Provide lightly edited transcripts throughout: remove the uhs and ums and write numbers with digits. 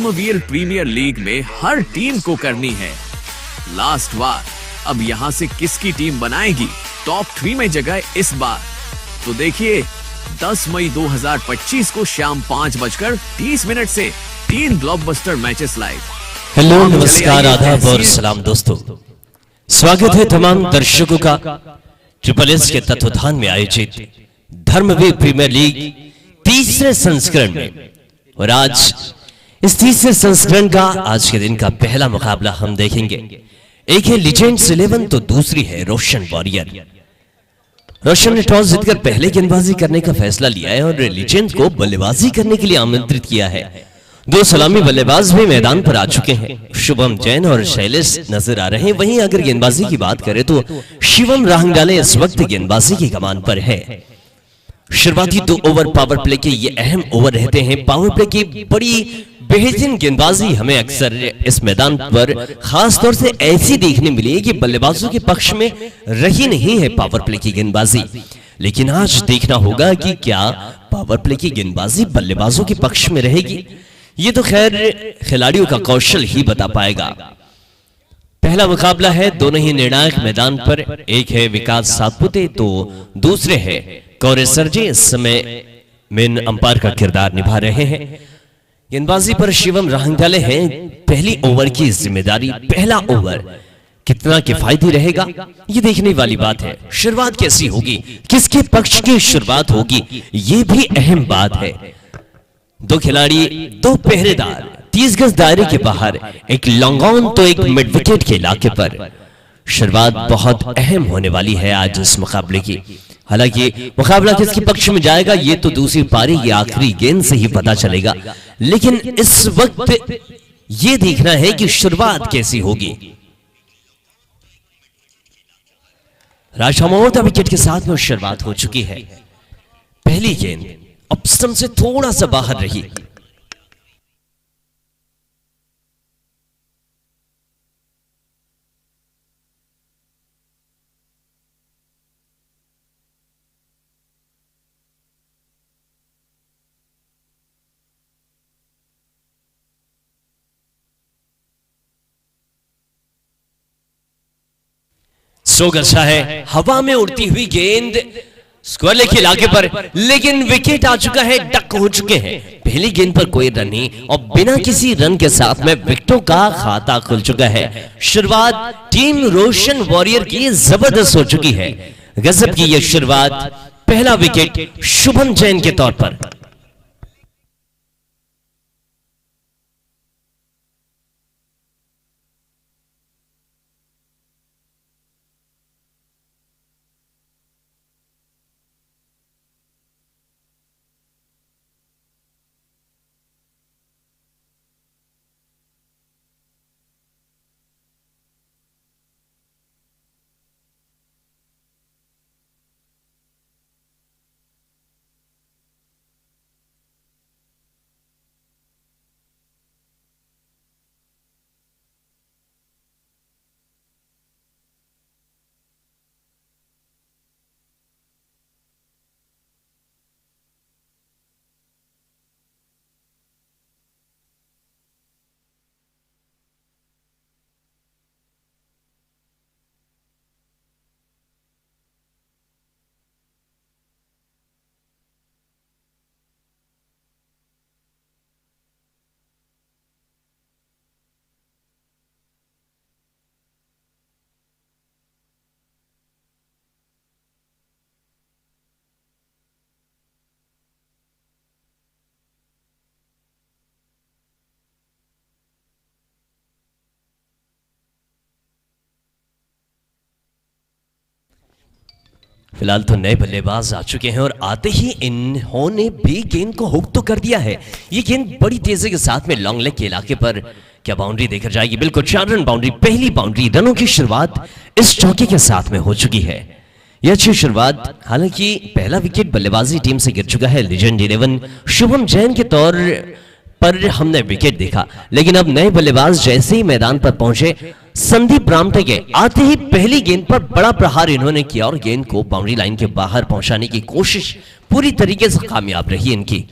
Dharmveer premiere league में हर team को करनी है लास्ट वार। अब यहाँ से किसकी टीम बनाएगी टॉप 3 में जगह इस बार? तो देखिए 10 मई 2025 को शाम 5:30 से 3 ब्लॉकबस्टर मैचेस लाइव। हेलो, नमस्कार, आदाब और सलाम दोस्तों। स्वागत है तमाम दर्शकों का ट्रिपल एस के तत्वाधान में आयोजित धर्मवीर प्रीमियर लीग तीसरे संस्करण में। और आज इस तीसरे संस्करण का आज के दिन का पहला मुकाबला हम देखेंगे। एक है लीजेंड्स 11 तो दूसरी है रोशन वॉरियर। रोशन ने टॉस जीतकर पहले गेंदबाजी करने का फैसला लिया है और लीजेंड को बल्लेबाजी करने के लिए आमंत्रित किया है। 2 सलामी बल्लेबाज भी मैदान पर आ चुके हैं। शुभम जैन और शैलेश नजर आ रहे हैं। वहीं अगर गेंदबाजी की बात करें तो शिवम राहंगडाले इस वक्त गेंदबाजी की कमान पर है। शुरुआती 2 ओवर पावर प्ले के ये अहम ओवर रहते हैं। पावर प्ले की बड़ी बेहतरीन गेंदबाजी हमें अक्सर इस मैदान पर खास तौर से ऐसी देखने मिली है कि बल्लेबाजों के पक्ष में रही नहीं है पावर प्ले की गेंदबाजी। लेकिन आज देखना होगा कि क्या पावर प्ले की गेंदबाजी बल्लेबाजों के पक्ष में रहेगी। ये तो खैर खिलाड़ियों का कौशल ही बता पाएगा। पहला मुकाबला है, दोनों ही निर्णायक मैदान पर। एक है विकास सातपुते तो दूसरे है कौरे सरजे। इस समय मेन अंपायर का किरदार निभा रहे हैं। गेंदबाजी पर शिवम राहंगडाले हैं। पहली ओवर की जिम्मेदारी, पहला ओवर कितना किफायती रहेगा ये देखने वाली बात है। शुरुआत कैसी होगी, किसके पक्ष की शुरुआत होगी, ये भी अहम बात है। 2 खिलाड़ी, 2 पहरेदार 30 गज दायरे के बाहर, एक लॉन्ग ऑन तो एक मिड विकेट के इलाके पर। शुरुआत बहुत अहम होने वाली है आज इस मुकाबले की। हालांकि मुकाबला किसके पक्ष में जाएगा ये तो दूसरी पारी की आखिरी गेंद से ही पता चलेगा। लेकिन इस वक्त ये देखना है कि शुरुआत कैसी होगी। राजमोहता विकेट के साथ में शुरुआत हो चुकी है। पहली गेंद अब स्टंप से थोड़ा सा बाहर रही। स्ट्रोक अच्छा है, हवा में उड़ती हुई गेंद स्क्वायर के इलाके पर, लेकिन विकेट आ चुका है, डक हो चुके हैं। पहली गेंद पर कोई रन नहीं और बिना किसी रन के साथ में विकेटों का खाता खुल चुका है। शुरुआत टीम रोशन वॉरियर की जबरदस्त हो चुकी है। गजब की यह शुरुआत। पहला विकेट शुभम जैन के तौर पर। फिलहाल तो नए बल्लेबाज आ चुके हैं और आते ही इन्होंने भी गेंद को हुक तो कर दिया है। ये गेंद बड़ी तेजी के साथ में लॉन्ग लेग के इलाके पर। क्या बाउंड्री देखकर जाएगी? बिल्कुल 4 रन बाउंड्री। पहली बाउंड्री, रनों की शुरुआत इस चौके के साथ में हो चुकी है। यह अच्छी शुरुआत। हालांकि पहला विकेट बल्लेबाजी टीम से गिर चुका है। लीजेंड 11 शुभम जैन के तौर पर हमने विकेट देखा, लेकिन अब नए बल्लेबाज जैसे ही मैदान पर पहुंचे, संदीप ब्राह्मटे के आते ही पहली गेंद पर बड़ा प्रहार इन्होंने किया और गेंद को बाउंड्री लाइन के बाहर पहुंचाने की कोशिश पूरी तरीके से कामयाब रही इनकी।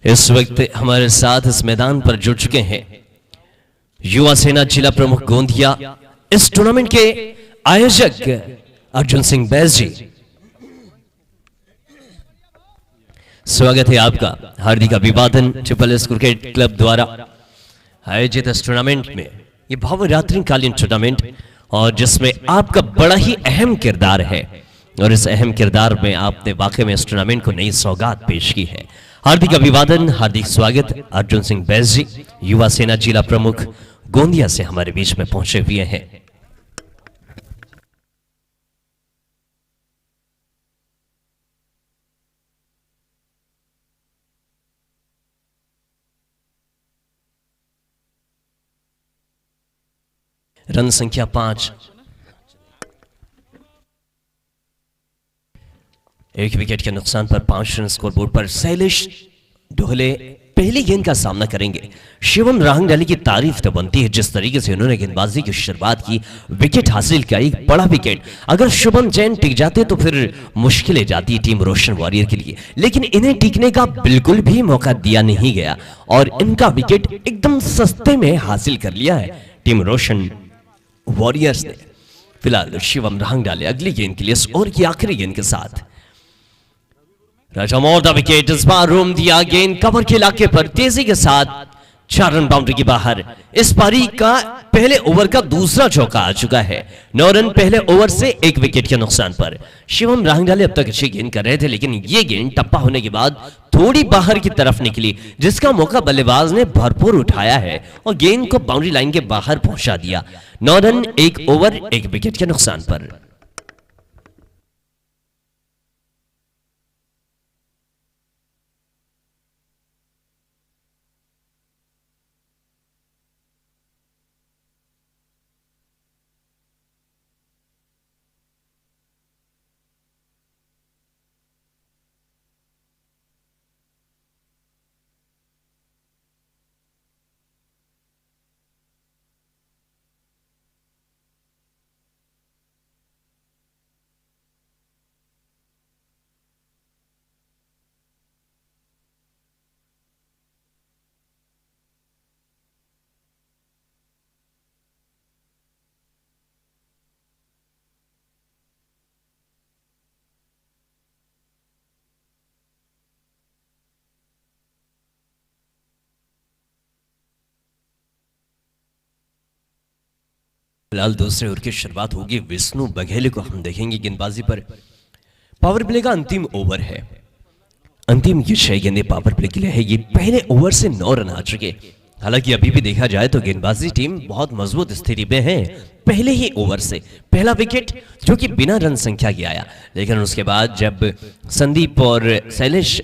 इस वक्त हमारे साथ इस मैदान पर जुड़ चुके हैं युवा सेना जिला प्रमुख गोंदिया, इस टूर्नामेंट के आयोजक अर्जुन सिंह बैस जी। स्वागत है आपका। हार्दिक अभिवादन। ट्रिपल एस क्रिकेट क्लब द्वारा आयोजित इस टूर्नामेंट में, ये भव्य रात्रिकालीन टूर्नामेंट और जिसमें आपका बड़ा ही अहम किरदार है, और इस अहम किरदार में आपने वाकई में इस टूर्नामेंट को नई सौगात पेश की है। हार्दिक अभिवादन, हार्दिक स्वागत। अर्जुन सिंह बैस जी युवा सेना जिला प्रमुख गोंदिया से हमारे बीच में पहुंचे हुए हैं। रन संख्या 5, एक विकेट के नुकसान पर 5 रन स्कोरबोर्ड पर शैलेश ढोले पहली गेंद का सामना करेंगे। शिवम राहंगडाले की तारीफ तो बनती है जिस तरीके से उन्होंने गेंदबाजी की शुरुआत की, विकेट हासिल किया, एक बड़ा विकेट। अगर शुभम जैन टिक जाते तो फिर मुश्किलें जाती टीम रोशन वॉरियर के लिए, लेकिन इन्हें टिकने का बिल्कुल भी मौका दिया नहीं गया और इनका विकेट एकदम सस्ते में हासिल कर लिया है टीम रोशन वॉरियर्स ने। फिलहाल शिवम राहंगडाले अगली गेंद के लिए इस ओवर की आखिरी गेंद के साथ राजा मोर द विकेट। इस बार रूम दिया, गेंद कवर के इलाके पर तेजी के साथ 4 रन बाउंड्री के बाहर। इस पारी का पहले ओवर का दूसरा चौका आ चुका है। 9 रन पहले ओवर से 1 विकेट के नुकसान पर। शिवम राहंगडाले अब तक अच्छी गेंद कर रहे थे, लेकिन ये गेंद टप्पा होने के बाद थोड़ी बाहर की तरफ निकली, जिसका मौका बल्लेबाज ने भरपूर उठाया है और गेंद को बाउंड्री लाइन के बाहर पहुंचा दिया। 9 रन 1 ओवर 1 विकेट के नुकसान पर। फिलहाल दूसरे ओवर की शुरुआत होगी। विष्णु बघेले को हम देखेंगे गेंदबाजी पर। पावर प्ले का अंतिम ओवर है, अंतिम ये 6 गेंदें पावर प्ले के लिए है। ये पहले ओवर से 9 रन आ चुके। हालांकि अभी भी देखा जाए तो गेंदबाजी टीम बहुत मजबूत स्थिति में है। पहले ही ओवर से पहला विकेट जो कि बिना रन संख्या के आया, लेकिन उसके बाद जब संदीप और शैलेश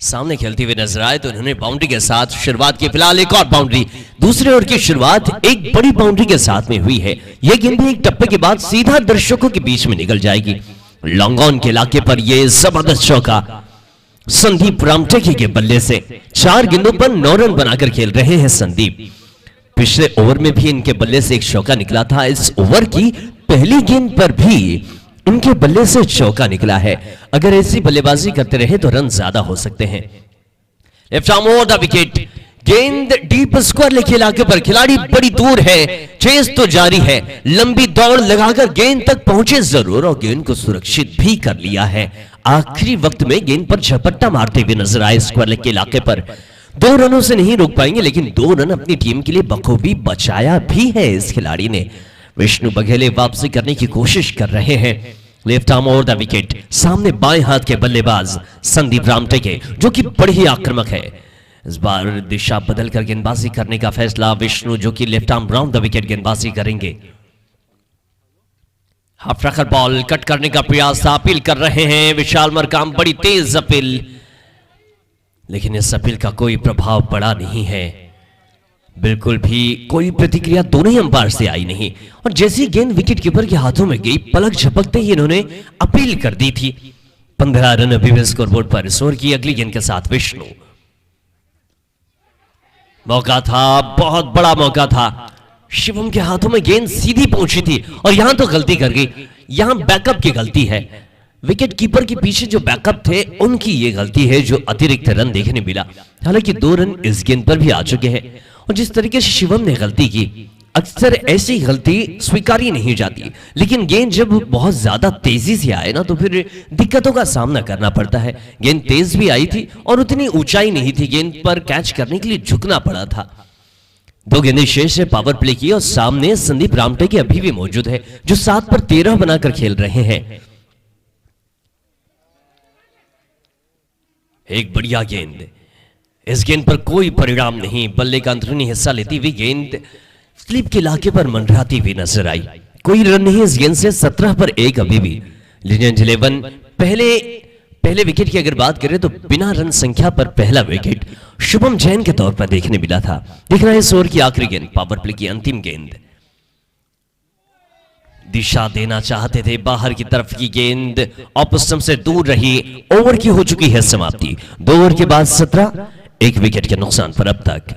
सामने खेलते हुए नजर आए तो उन्होंने बाउंड्री के साथ शुरुआत की। फिलहाल एक और बाउंड्री, दूसरे ओवर की शुरुआत एक बड़ी बाउंड्री के साथ में हुई है। यह गेंद भी एक टप्पे के बाद सीधा दर्शकों के बीच में निकल जाएगी। लॉन्ग ऑन के इलाके पर यह जबरदस्त चौका संदीप रामटेके के बल्ले से। 4 गेंदों पर 9 रन बनाकर खेल रहे हैं संदीप। पिछले ओवर में भी इनके बल्ले से एक चौका निकला था। इस ओवर की पहली गेंद पर भी उनके बल्ले से चौका निकला है। अगर ऐसी बल्लेबाजी करते रहे तो रन ज्यादा हो सकते हैं। Left arm over the wicket, गेंद डीप स्क्वायर लेके इलाके पर, खिलाड़ी बड़ी दूर है, चेस तो जारी है, लंबी दौड़ लगाकर गेंद तक पहुंचे जरूर और गेंद को सुरक्षित भी कर लिया है। आखिरी वक्त में गेंद पर झपट्टा मारते हुए नजर आए स्क्वायर लेग के इलाके पर। 2 रनों से नहीं रोक पाएंगे, लेकिन 2 रन अपनी टीम के लिए बखूबी बचाया भी है इस खिलाड़ी ने। विष्णु बघेले वापसी करने की कोशिश कर रहे हैं। Left arm over the wicket, सामने बाएं हाथ के बल्लेबाज संदीप रामटेके जो कि बड़े ही आक्रामक है। इस बार दिशा बदलकर गेंदबाजी करने का फैसला विष्णु जो कि left arm round the wicket गेंदबाजी करेंगे। हाफ ट्रैकर बॉल कट करने का प्रयास, अपील कर रहे हैं विशाल मरकाम, बड़ी तेज अपील, लेकिन इस अपील का कोई प्रभाव पड़ा नहीं है। बिल्कुल भी कोई प्रतिक्रिया दोनों ही अंपायर से आई नहीं और जैसी गेंद विकेट कीपर के हाथों में गई, पलक झपकते ही इन्होंने अपील कर दी थी। 15 रन अभी भी स्कोरबोर्ड पर। इस ओवर की अगली गेंद के साथ विष्णु, मौका था, बहुत बड़ा मौका था। शिवम के हाथों में गेंद सीधी पहुंची थी और यहां तो गलती कर गई, यहां बैकअप की गलती है। विकेट कीपर के पीछे जो बैकअप थे उनकी ये गलती है जो अतिरिक्त रन देखने मिला। हालांकि 2 रन इस गेंद पर भी आ चुके हैं और जिस तरीके से शिवम ने गलती की, अक्सर ऐसी गलती स्वीकारी नहीं जाती, लेकिन गेंद जब बहुत ज्यादा तेजी से आए ना तो फिर दिक्कतों का सामना करना पड़ता है। गेंद तेज भी आई थी और उतनी ऊंचाई नहीं थी, गेंद पर कैच करने के लिए झुकना पड़ा था। 2 गेंदें शेष से पावर प्ले की और सामने संदीप रामटेके अभी भी मौजूद है जो 7 पर 13 बनाकर खेल रहे हैं। एक बढ़िया गेंद, इस गेंद पर कोई परिणाम नहीं, बल्ले का अंदरूनी हिस्सा लेती हुई गेंद स्लिप के इलाके पर मंडराती हुई नजर आई। कोई रन नहीं इस गेंद से, 17 पर 1 अभी भी। लीजेंड 11 पहले विकेट की अगर बात करें तो बिना रन संख्या पर पहला विकेट शुभम जैन के तौर पर देखने मिला था। दिख रहा है इस ओवर की आखिरी गेंद, पावर प्ले की अंतिम गेंद। दिशा देना चाहते थे बाहर की तरफ की गेंद ऑफ स्टंप से दूर रही। ओवर की हो चुकी है समाप्ति। 2 ओवर के बाद 17, 1 विकेट के नुकसान पर अब तक।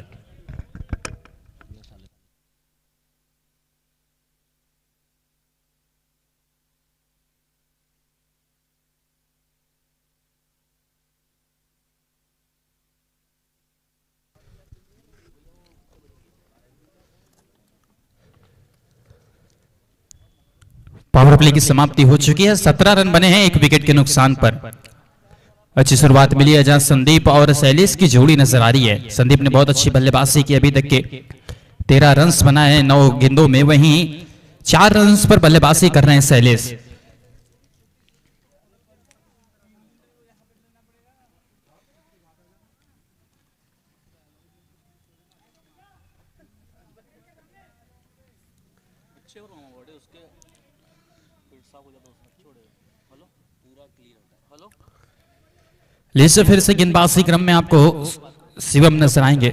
पावर प्ले की समाप्ति हो चुकी है। 17 रन बने हैं 1 विकेट के नुकसान पर। अच्छी शुरुआत मिली है जहां संदीप और शैलेश की जोड़ी नजर आ रही है। संदीप ने बहुत अच्छी बल्लेबाजी की, अभी तक के 13 रन्स बनाए हैं 9 गेंदों में, वहीं 4 रन्स पर बल्लेबाजी कर रहे हैं शैलेश। लीजिए फिर से गेंदबाजी क्रम में आपको शिवम नजर आएंगे।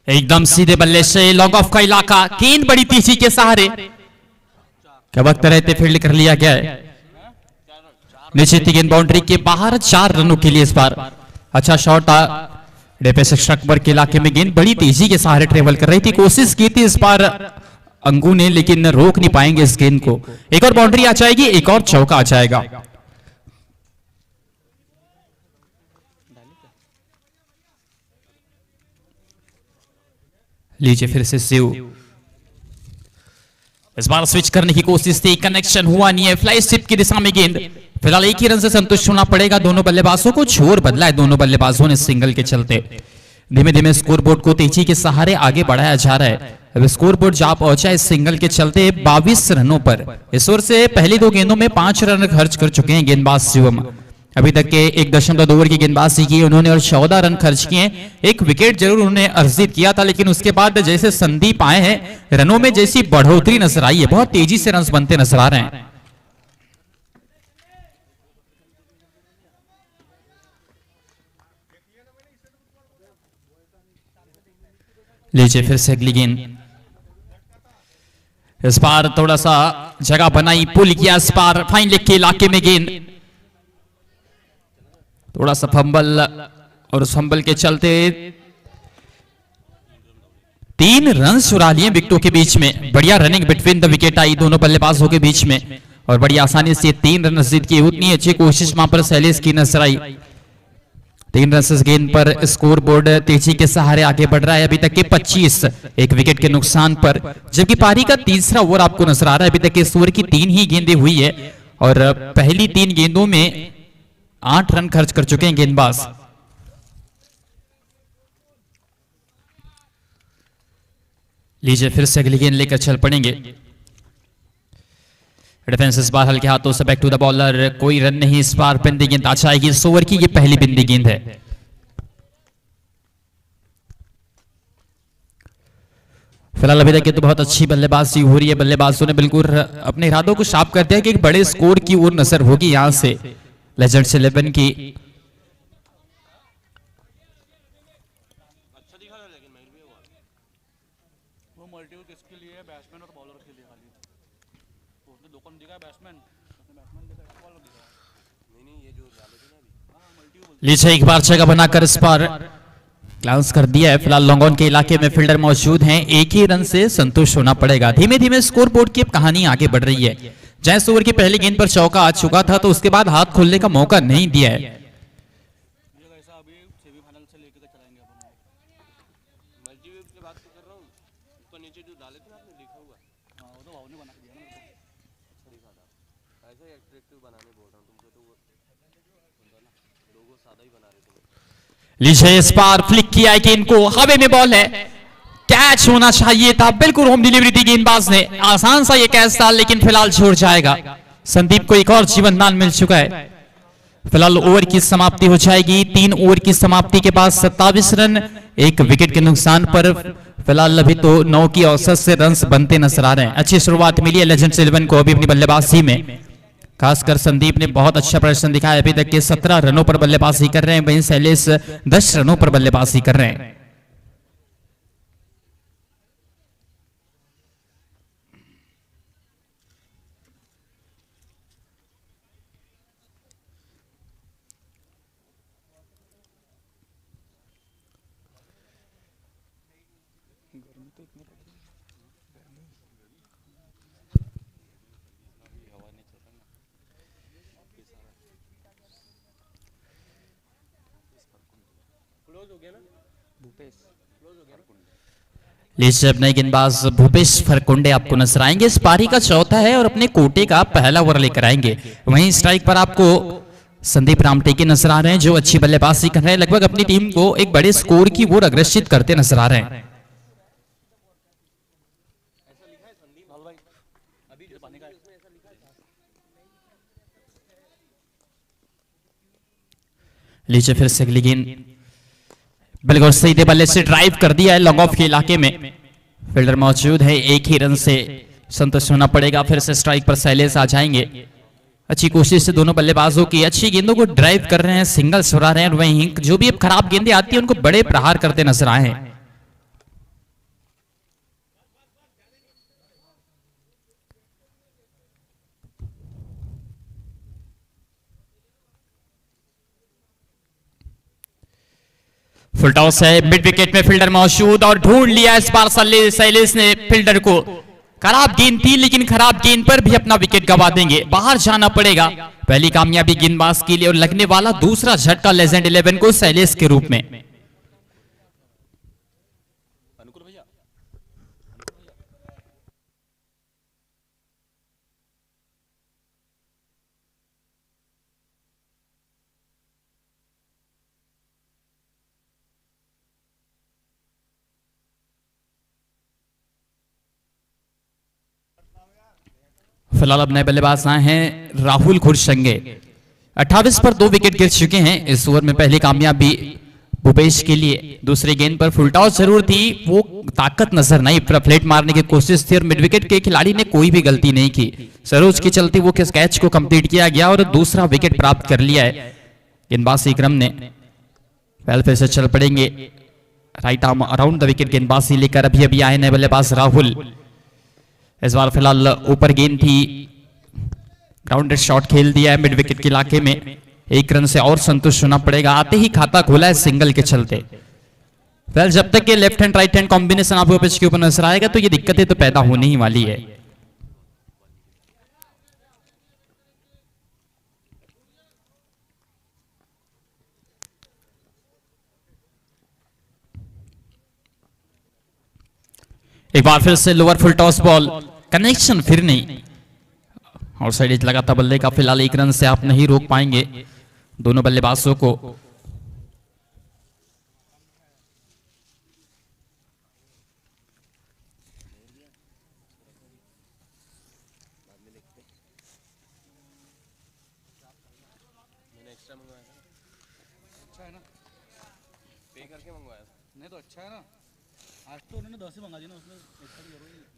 एकदम सीधे बल्ले से लॉन्ग ऑफ का इलाका, गेंद बड़ी तेजी के सहारे, क्या वक्त रहते फील्ड कर लिया गया है। निश्चित गेंद बाउंड्री के बाहर, 4 रनों के लिए इस बार अच्छा शॉट। स्ट्रक के इलाके में गेंद बड़ी तेजी के सहारे ट्रेवल कर रही थी, कोशिश की थी इस बार अंगू ने, लेकिन रोक नहीं पाएंगे इस गेंद को। एक और बाउंड्री आ जाएगी, एक और चौका आ जाएगा। लीजिए फिर से शिव, इस बार स्विच करने की कोशिश थी, कनेक्शन हुआ नहीं है। फ्लाई स्टिप की दिशा में गेंद, फिलहाल 1 ही रन से संतुष्ट होना पड़ेगा दोनों बल्लेबाजों को। छोर बदला है दोनों बल्लेबाजों ने सिंगल के चलते। धीमे धीमे स्कोरबोर्ड को तेजी के सहारे आगे बढ़ाया जा रहा है। अब स्कोरबोर्ड जा पहुंचा इस सिंगल के चलते 22 रनों पर। इस ओवर से पहली 2 गेंदों में 5 रन खर्च कर चुके हैं गेंदबाज शिवम। अभी तक के 1.2 ओवर की गेंदबाजी की उन्होंने और 14 रन खर्च किए। 1 विकेट जरूर उन्होंने अर्जित किया था, लेकिन उसके बाद जैसे संदीप आए हैं रनों में जैसी बढ़ोतरी नजर आई है, बहुत तेजी से रन बनते नजर आ रहे हैं। लीजिए फिर से अगली गेंद, इस बार थोड़ा सा जगह बनाई, पुल किया इस बार फाइन लेग के इलाके में गेंद, थोड़ा सा फंबल और उस फंबल के चलते 3 रन चुरा लिए विकेटों के बीच में। बढ़िया रनिंग बिटवीन द विकेट आई दोनों बल्लेबाजों के बीच में और बड़ी आसानी से 3 रन अर्जित किए। उतनी अच्छी कोशिश वहां पर शैलेश की नजर आई। 3 रन से गेंद पर स्कोर बोर्ड तेजी के सहारे आगे बढ़ रहा है। अभी तक के 25, 1 विकेट के नुकसान पर, जबकि पारी का तीसरा ओवर आपको नजर आ रहा है। अभी तक के इस ओवर की 3 ही गेंदें हुई है और पहली 3 गेंदों में 8 रन खर्च कर चुके हैं गेंदबाज। लीजिए फिर से अगली गेंद लेकर चल पड़ेंगे। डिफेंस इस बार हल्के हाथों से बैक टू द बॉलर, कोई रन नहीं इस बार। बिंदी गेंद आ जाएगी इस ओवर की, ये पहली बिंदी गेंद है। फिलहाल अभी तक तो बहुत अच्छी बल्लेबाजी हो रही है। बल्लेबाजों ने बिल्कुल अपने इरादों को साफ कर दिया कि एक बड़े स्कोर की ओर नजर होगी यहां से लेजेंड्स 11 की। लीजिए एक बार जगह बनाकर इस बार ग्लांस कर दिया है। फिलहाल लॉन्ग ऑन के इलाके में फील्डर मौजूद हैं, एक ही रन से संतुष्ट होना पड़ेगा। धीमे धीमे स्कोर बोर्ड की कहानी आगे बढ़ रही है। जैस ओवर की पहली गेंद पर चौका आ चुका था तो उसके बाद हाथ खोलने का मौका नहीं दिया है। लीजिए इस बार फ्लिक किया है गेंद को, हवा में बॉल है, कैच होना चाहिए था, बिल्कुल होम डिलीवरी थी गेंदबाज ने, आसान सा ये कैच था लेकिन फिलहाल छोड़ जाएगा। संदीप को एक और जीवन दान मिल चुका है। फिलहाल ओवर की समाप्ति हो जाएगी। 3 ओवर की समाप्ति के बाद 27 रन, 1 विकेट के नुकसान पर फिलहाल अभी तो 9 की औसत से रन्स बनते नजर आ रहे हैं। अच्छी शुरुआत मिली है लेजेंड्स 11 को अभी अपनी बल्लेबाजी में। खासकर संदीप ने बहुत अच्छा प्रदर्शन दिखाया। अभी तक के 17 रनों पर बल्लेबाजी कर रहे हैं, वहीं शैलेश 10 रनों पर बल्लेबाजी कर रहे हैं। लीजिए नए गेंदबाज भूपेश फरकुंडे आपको नजर आएंगे। इस पारी का चौथा है और अपने कोटे का पहला ओवर लेकर आएंगे। वहीं स्ट्राइक पर आपको संदीप रामटेके नजर आ रहे हैं जो अच्छी बल्लेबाजी कर रहे हैं, लगभग अपनी टीम को एक बड़े स्कोर की ओर अग्रसित करते नजर आ रहे हैं। लीजिए फिर से अगली गेंद बिल्कुल सीधे बल्ले से ड्राइव कर दिया है लॉन्ग ऑफ के इलाके में। फील्डर मौजूद है, एक ही रन से संतुष्ट होना पड़ेगा। फिर से स्ट्राइक पर शैलेश आ जाएंगे। अच्छी कोशिश से दोनों बल्लेबाजों की, अच्छी गेंदों को ड्राइव कर रहे हैं, सिंगल्स उड़ा रहे हैं और वहीं जो भी अब खराब गेंदें आती है उनको बड़े प्रहार करते नजर आए हैं। फुल टॉस है, मिड विकेट में फील्डर मौजूद और ढूंढ लिया इस बार शैलेश ने फील्डर को। खराब गेंद थी लेकिन खराब गेंद पर भी अपना विकेट गंवा देंगे, बाहर जाना पड़ेगा। पहली कामयाबी गेंदबाज के लिए और लगने वाला दूसरा झटका लेजेंड 11 को शैलेश के रूप में। फिलहाल अब नए बल्लेबाज आए हैं राहुल खुरशंगे। 28 पर 2 विकेट गिर चुके हैं। इस ओवर में पहली कामयाबी भूपेश के लिए। दूसरी गेंद पर फुल टॉस जरूर थी, वो ताकत नजर नहीं, फ्लेट मारने की कोशिश थी और मिड विकेट के खिलाड़ी ने कोई भी गलती नहीं की। सरोज की चलती वो किस कैच को कंप्लीट किया गया और दूसरा विकेट प्राप्त कर लिया है गेंदबाजी क्रम ने। फिर से चल पड़ेंगे right arm around the wicket गेंदबाजी लेकर। अभी अभी आए नए बल्लेबाज राहुल। इस बार फिलहाल ऊपर गेंद थी, ग्राउंडेड शॉट खेल दिया है मिड विकेट के इलाके में। 1 रन से और संतुष्ट होना पड़ेगा। आते ही खाता खोला है सिंगल के चलते। फिलहाल जब तक ये left hand right hand combination आपको पिच के ऊपर नजर आएगा तो ये दिक्कतें तो पैदा होने ही वाली है। एक बार फिर से lower full toss ball, connection फिर नहीं और साइड लगा था बल्ले का। फिलहाल 1 रन से आप नहीं रोक पाएंगे दोनों बल्लेबाजों को।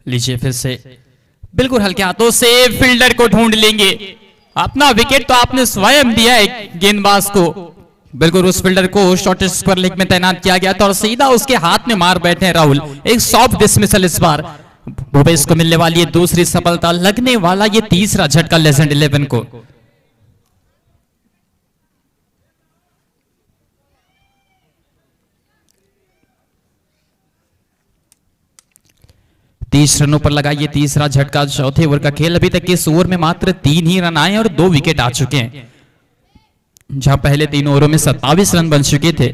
लीजिए फिर से बिल्कुल हल्के हाथों से फील्डर को ढूंढ लेंगे। अपना विकेट तो आपने स्वयं दिया है गेंदबाज को। बिल्कुल उस फील्डर को शॉर्टेस्ट स्क्वायर लेग में तैनात किया गया था और सीधा उसके हाथ में मार बैठे हैं राहुल। एक सॉफ्ट डिसमिसल इस बार भूपेश को मिलने वाली है दूसरी सफलता, लगने वाला ये तीसरा झटका लेजेंड 11 को। 30 रनों पर लगाइए तीसरा झटका। चौथे ओवर का खेल, अभी तक इस ओवर में मात्र 3 ही रन आए और 2 विकेट आ चुके हैं, जहां पहले 3 ओवरों में 27 रन बन चुके थे।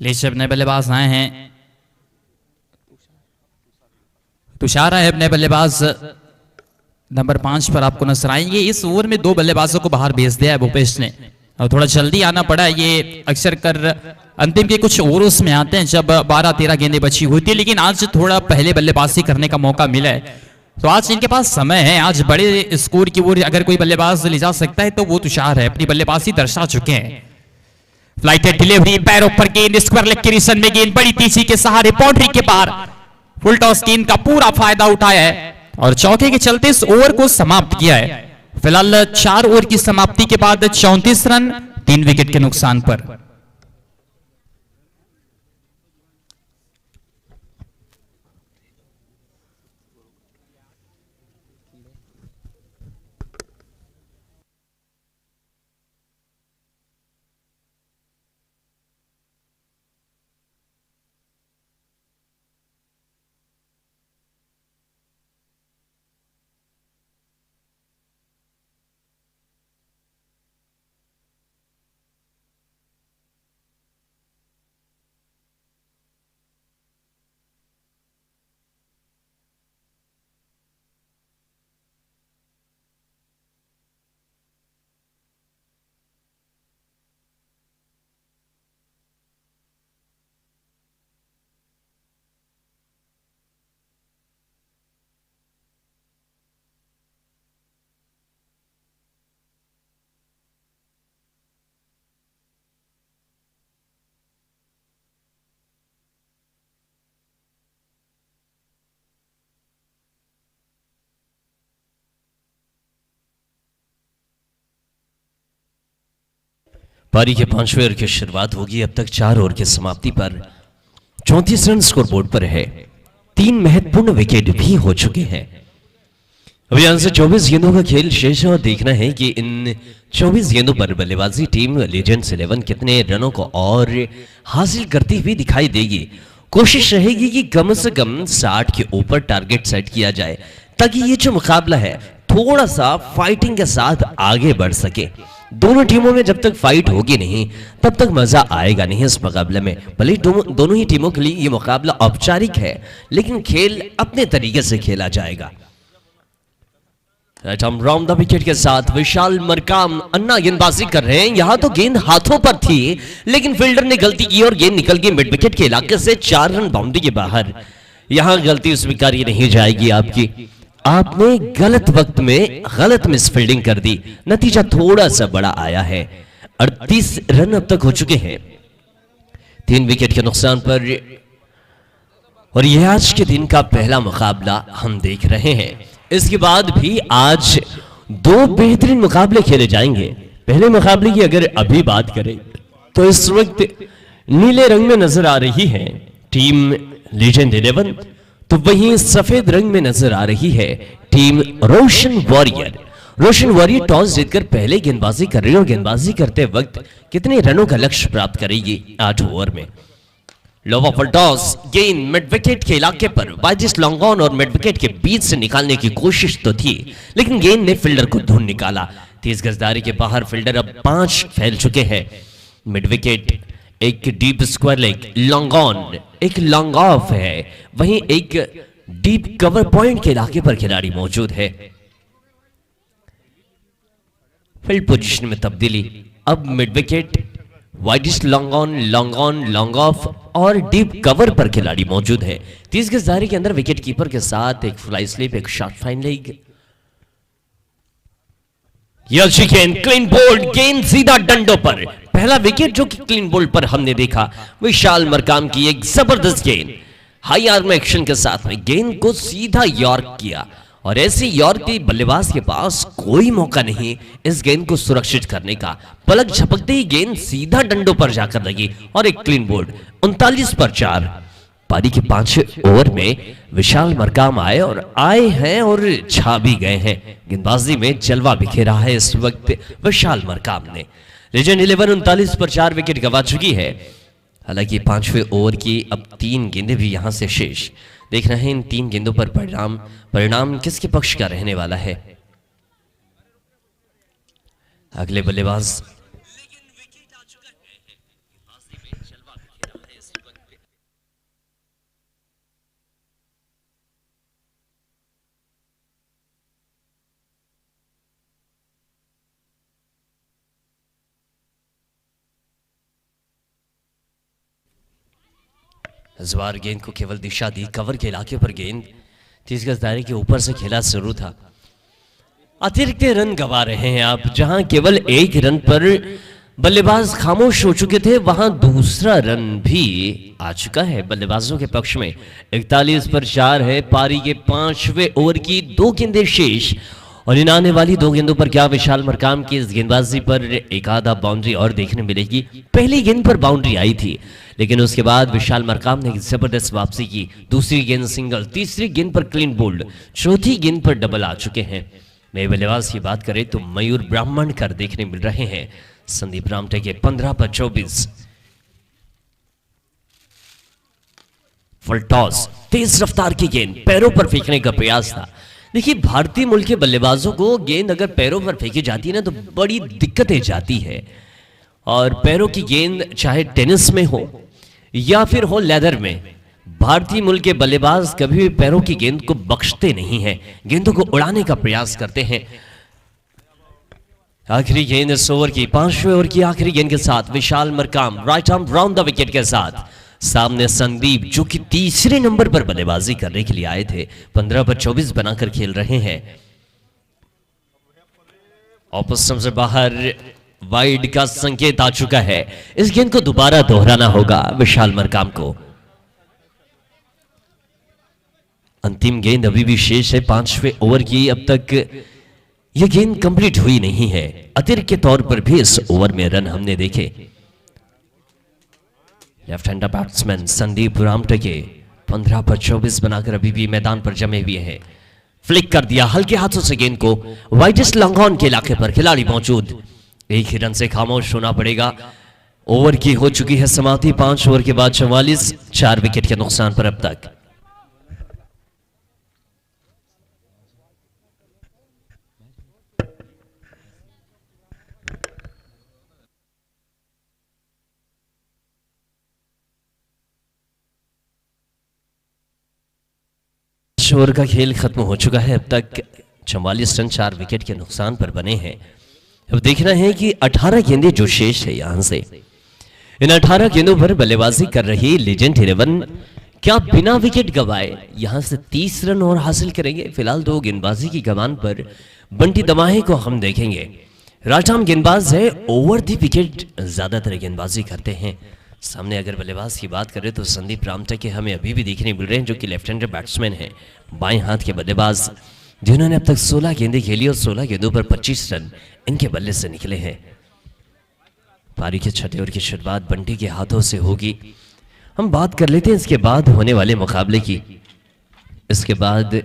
लीचे अपने बल्लेबाज आए हैं, तुषार है अपने बल्लेबाज नंबर 5 पर आपको नजर आएंगे। इस ओवर में 2 बल्लेबाजों को बाहर भेज दिया है भूपेश ने, और थोड़ा जल्दी आना पड़ा। ये अक्सर कर अंतिम के कुछ ओवरों में आते हैं जब 12-13 गेंदें बची होती है, लेकिन आज थोड़ा पहले बल्लेबाजी करने का मौका मिला है, तो आज इनके पास समय है। आज बड़े स्कोर की ओर अगर कोई बल्लेबाज ले जा सकता है तो वो तुषार है, अपनी बल्लेबाजी दर्शा चुके हैं। फ्लाइटेड डिलीवरी, पैरों पर गेंद, स्क्वायर लेग की निशान में गेंद, बड़ी तेजी के सहारे बाउंड्री के पार, फुल टॉस गेंद का पूरा फायदा उठाया है और चौके के चलते इस ओवर को समाप्त किया है। फिलहाल 4 ओवर की समाप्ति के बाद 34 रन 3 विकेट के नुकसान पर। पारी के 5वें ओवर की शुरुआत होगी। अब तक 4 ओवर की समाप्ति पर 34 रन स्कोरबोर्ड पर है। 3 महत्वपूर्ण विकेट भी हो चुके हैं। अभी यहां से 24 गेंदों का खेल शेष है और देखना है कि इन 24 गेंदों पर बल्लेबाजी टीम लीजेंड्स 11 कितने रनों को और हासिल करती हुई दिखाई देगी। कोशिश रहेगी कि कम से कम 60 के ऊपर टारगेट सेट किया जाए ताकि ये जो मुकाबला है थोड़ा सा फाइटिंग के साथ आगे बढ़ सके। दोनों टीमों में जब तक फाइट होगी नहीं तब तक मजा आएगा नहीं इस मुकाबले में। भले दोनों ही टीमों के लिए ये मुकाबला औपचारिक है, लेकिन खेल अपने तरीके से खेला जाएगा। राउंड द विकेट के साथ विशाल मरकाम अन्ना गेंदबाजी कर रहे हैं। यहां तो गेंद हाथों पर थी, लेकिन फील्डर ने गलती की और गेंद निकल गई मिड विकेट के इलाके से 4 रन बाउंड्री के बाहर। यहां गलती स्वीकार्य नहीं जाएगी आपकी। आपने गलत वक्त में गलत मिस फील्डिंग कर दी, नतीजा थोड़ा सा बड़ा आया है। 38 रन अब तक हो चुके हैं 3 विकेट के नुकसान पर, और यह आज के दिन का पहला मुकाबला हम देख रहे हैं। इसके बाद भी आज 2 बेहतरीन मुकाबले खेले जाएंगे। पहले मुकाबले की अगर अभी बात करें तो इस वक्त नीले रंग में नजर आ रही है टीम लीजेंड 11, तो वहीं सफेद रंग में नजर आ रही है टीम रोशन वॉरियर। रोशन वॉरियर टॉस जीतकर पहले गेंदबाजी कर रही है और गेंदबाजी करते वक्त कितने रनों का लक्ष्य प्राप्त करेगी 8 ओवर में। लो ऑफ टॉस, गेंद मिड विकेट के इलाके पर वाजिस लॉन्ग ऑन और मिड विकेट के बीच से निकालने की कोशिश तो थी, लेकिन गेंद ने फील्डर को धूल निकाला। 30 गजदारी के बाहर फील्डर अब 5 फैल चुके हैं। मिड विकेट एक deep square leg, long on, एक लॉन्ग ऑफ है, वहीं एक डीप कवर पॉइंट के इलाके पर खिलाड़ी मौजूद है। फील्ड पोजीशन में तब्दीली, अब mid wicket, widish long on, long off और डीप कवर पर खिलाड़ी मौजूद है। 30 गज दायरे के अंदर विकेट कीपर के साथ एक फ्लाई स्लिप, एक short fine leg. Clean bowled, गेंद सीधा डंडों पर। पहला विकेट जो कि क्लीन बोल्ड पर हमने देखा, विशाल मरकाम की एक जबरदस्त गेंद, हाई आर्म एक्शन के साथ में गेंद को सीधा यॉर्क किया और ऐसे यूरोपीय बल्लेबाज के पास कोई मौका नहीं इस गेंद को सुरक्षित करने का। पलक झपकते ही गेंद सीधा डंडों पर जाकर लगी और एक क्लीन बोल्ड। 39 पर 4। पारी के 5वें ओवर में विशाल मरकाम आए हैं और छा भी गए हैं। गेंदबाजी में जलवा बिखेरा है इस वक्त विशाल मरकाम ने। लेजेंड 11 39 पर 4 विकेट गंवा चुकी है। हालांकि 5वें ओवर की अब 3 गेंदें भी यहां से शेष। देख रहे हैं इन 3 गेंदों पर परिणाम किसके पक्ष का रहने वाला है। अगले बल्लेबाज इस बार गेंद को केवल दिशा दी। कवर के इलाके पर गेंद 30 गज दायरे के ऊपर से खेला जरूर था। अतिरिक्त रन गंवा रहे हैं आप। जहां केवल 1 रन पर बल्लेबाज खामोश हो चुके थे, वहां दूसरा रन भी आ चुका है बल्लेबाजों के पक्ष में। 41 पर 4 है। पारी के 5वें ओवर की 2 गेंदें शेष और इन आने वाली 2 गेंदों पर क्या विशाल मरकाम की इस गेंदबाजी पर एक आधा बाउंड्री और देखने मिलेगी। पहली गेंद पर बाउंड्री आई थी, लेकिन उसके बाद विशाल मरकाम ने जबरदस्त वापसी की। दूसरी गेंद सिंगल, तीसरी गेंद पर क्लीन बोल्ड, चौथी गेंद पर डबल आ चुके हैं। नए बल्लेबाज की बात करें तो मयूर ब्राह्मण कर देखने मिल रहे हैं। संदीप रामटे के 15 पर 24। फुल टॉस, तेज रफ्तार की गेंद पैरों पर फेंकने का प्रयास था। देखिए भारतीय मूल के बल्लेबाजों को गेंद अगर पैरों पर फेंकी जाती है ना तो बड़ी दिक्कतें जाती है। और पैरों की गेंद चाहे टेनिस में हो या फिर हो लेदर में, भारतीय मूल के बल्लेबाज कभी भी पैरों की गेंद को बख्शते नहीं हैं, गेंदों को उड़ाने का प्रयास करते हैं। आखिरी गेंद इस ओवर की 5वें ओवर की आखिरी गेंद के साथ Vishal Markam right arm round the wicket के साथ। सामने संदीप जो कि तीसरे नंबर पर बल्लेबाजी करने के लिए आए थे, 15 पर 24 बनाकर खेल रहे हैं। ऑपोजिट से बाहर वाइड का संकेत आ चुका है। इस गेंद को दोबारा दोहराना होगा विशाल मरकाम को। अंतिम गेंद अभी भी शेष है 5वें ओवर की। अब तक यह गेंद कंप्लीट हुई नहीं है। अतिरिक्त के तौर पर भी इस ओवर में रन हमने देखे। Left hander batsman Sandeep Ramte 15 पर 24 बनाकर अभी भी मैदान पर जमे हुए हैं। फ्लिक कर दिया हल्के हाथों से गेंद को वाइडेस्ट लॉन्ग ऑन के इलाके पर, खिलाड़ी मौजूद। एक ही रन से खामोश होना पड़ेगा। ओवर की हो चुकी है समाप्ति। 5 ओवर के बाद 44, 4 विकेट के नुकसान पर अब तक। ओवर का खेल खत्म हो चुका है। अब तक 44 रन 4 विकेट के नुकसान पर बने हैं। अब देखना है कि 18 गेंदें जो शेष है यहां से, इन 18 गेंदों पर बल्लेबाजी कर रही लेजेंड 11 क्या बिना विकेट गंवाए यहां से 30 रन और हासिल करेंगे। फिलहाल 2 गेंदबाजी की कमान पर बंटी दमाहे को हम देखेंगे। राजधाम गेंदबाज है, ओवर दी विकेट ज्यादातर गेंदबाजी करते हैं। सामने अगर बल्लेबाज की बात करें तो संदीप रामटे के हमें अभी भी देखने मिल रहे हैं, जो कि लेफ्ट हैंडर बैट्समैन हैं, बाएं हाथ के बल्लेबाज, जिन्होंने अब तक 16 गेंदें खेली और 16 गेंदों पर 25 रन इनके बल्ले से निकले हैं। पारी के 6ठे ओवर की शुरुआत बंटी के हाथों से होगी। हम बात कर लेते हैं इसके बाद होने वाले मुकाबले की। इसके बाद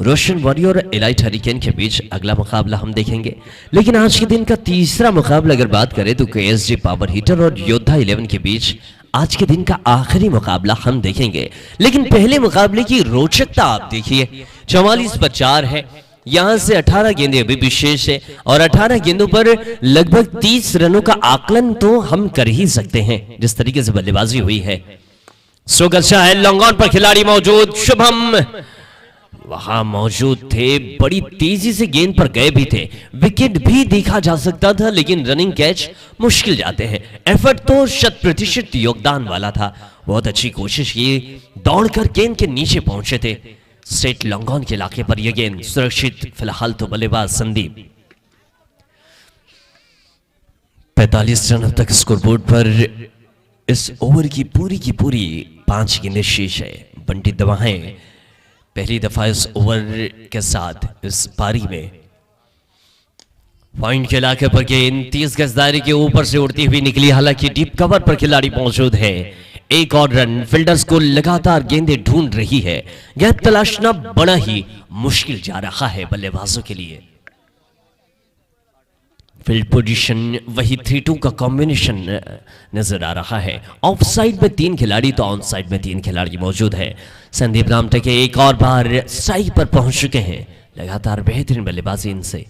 रोशन वॉरियर और एलाइट हरिकेन के बीच अगला मुकाबला हम देखेंगे। लेकिन आज के दिन का तीसरा मुकाबला अगर बात करें तो केएसजी पावर हीटर और योद्धा 11 के बीच आज के दिन का आखिरी मुकाबला हम देखेंगे। लेकिन पहले मुकाबले की रोचकता आप देखिए, 44 पर 4 है। यहां से 18 गेंदें अभी भी शेष है और 18 गेंदों पर लगभग 30 रनों का आकलन तो हम कर ही सकते हैं जिस तरीके से बल्लेबाजी हुई है। सोगच्छा है, लॉन्ग ऑन पर खिलाड़ी मौजूद, शुभम वहां मौजूद थे, बड़ी तेजी से गेंद पर गए भी थे। विकेट भी देखा जा सकता था, लेकिन रनिंग कैच मुश्किल जाते हैं। एफर्ट तो 100% योगदान वाला था। बहुत अच्छी कोशिश की, दौड़कर गेंद के नीचे पहुंचे थे। स्ट्रेट लॉन्ग ऑन के इलाके पर यह गेंद सुरक्षित। फिलहाल तो बल्लेबाज संदीप। 45 रन अब तक स्कोरबोर्ड पर इस ओवर की पूरी 5 गेंदें शेष है। बंटी दमाहे पहली दफा इस ओवर के साथ इस पारी में पॉइंट के इलाके पर गेंद 30 गज दायरे के ऊपर से उड़ती हुई निकली, हालांकि डीप कवर पर खिलाड़ी मौजूद है। एक और रन, फील्डर्स को लगातार गेंदें ढूंढ रही है, गैप तलाशना बड़ा ही मुश्किल जा रहा है बल्लेबाजों के लिए। फील्ड पोजीशन वही 3-2 का कॉम्बिनेशन नजर आ रहा है। ऑफ साइड में 3 खिलाड़ी तो ऑन साइड में 3 खिलाड़ी मौजूद है। संदीप रामटेके एक और बार स्ट्राइक पर पहुंच चुके हैं, लगातार बेहतरीन बल्लेबाजी इनसे।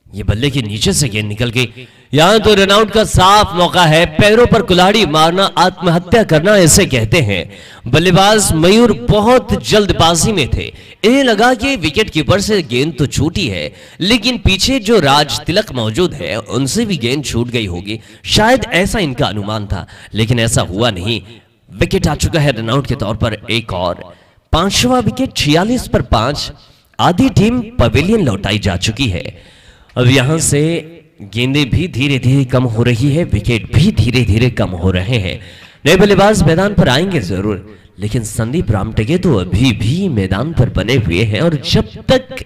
ये बल्ले के नीचे से गेंद निकल गई, यहां तो रनआउट का साफ मौका है। पैरों पर कुल्हाड़ी मारना आत्महत्या करना ऐसे कहते हैं। बल्लेबाज मयूर बहुत जल्दबाजी में थे, इन्हें लगा कि विकेट कीपर से गेंद तो छूटी है, लेकिन पीछे जो राज तिलक मौजूद है उनसे भी गेंद छूट गई होगी, शायद ऐसा इनका अनुमान था, लेकिन ऐसा हुआ नहीं। विकेट आ चुका है रनआउट के तौर पर एक और, 5वां विकेट। 46 पर 5, आधी टीम पवेलियन लौटाई जा चुकी है। अब यहां से गेंदें भी धीरे धीरे कम हो रही है, विकेट भी धीरे धीरे कम हो रहे हैं। नए बल्लेबाज मैदान पर आएंगे जरूर, लेकिन संदीप रामटेके तो अभी भी मैदान पर बने हुए हैं, और जब तक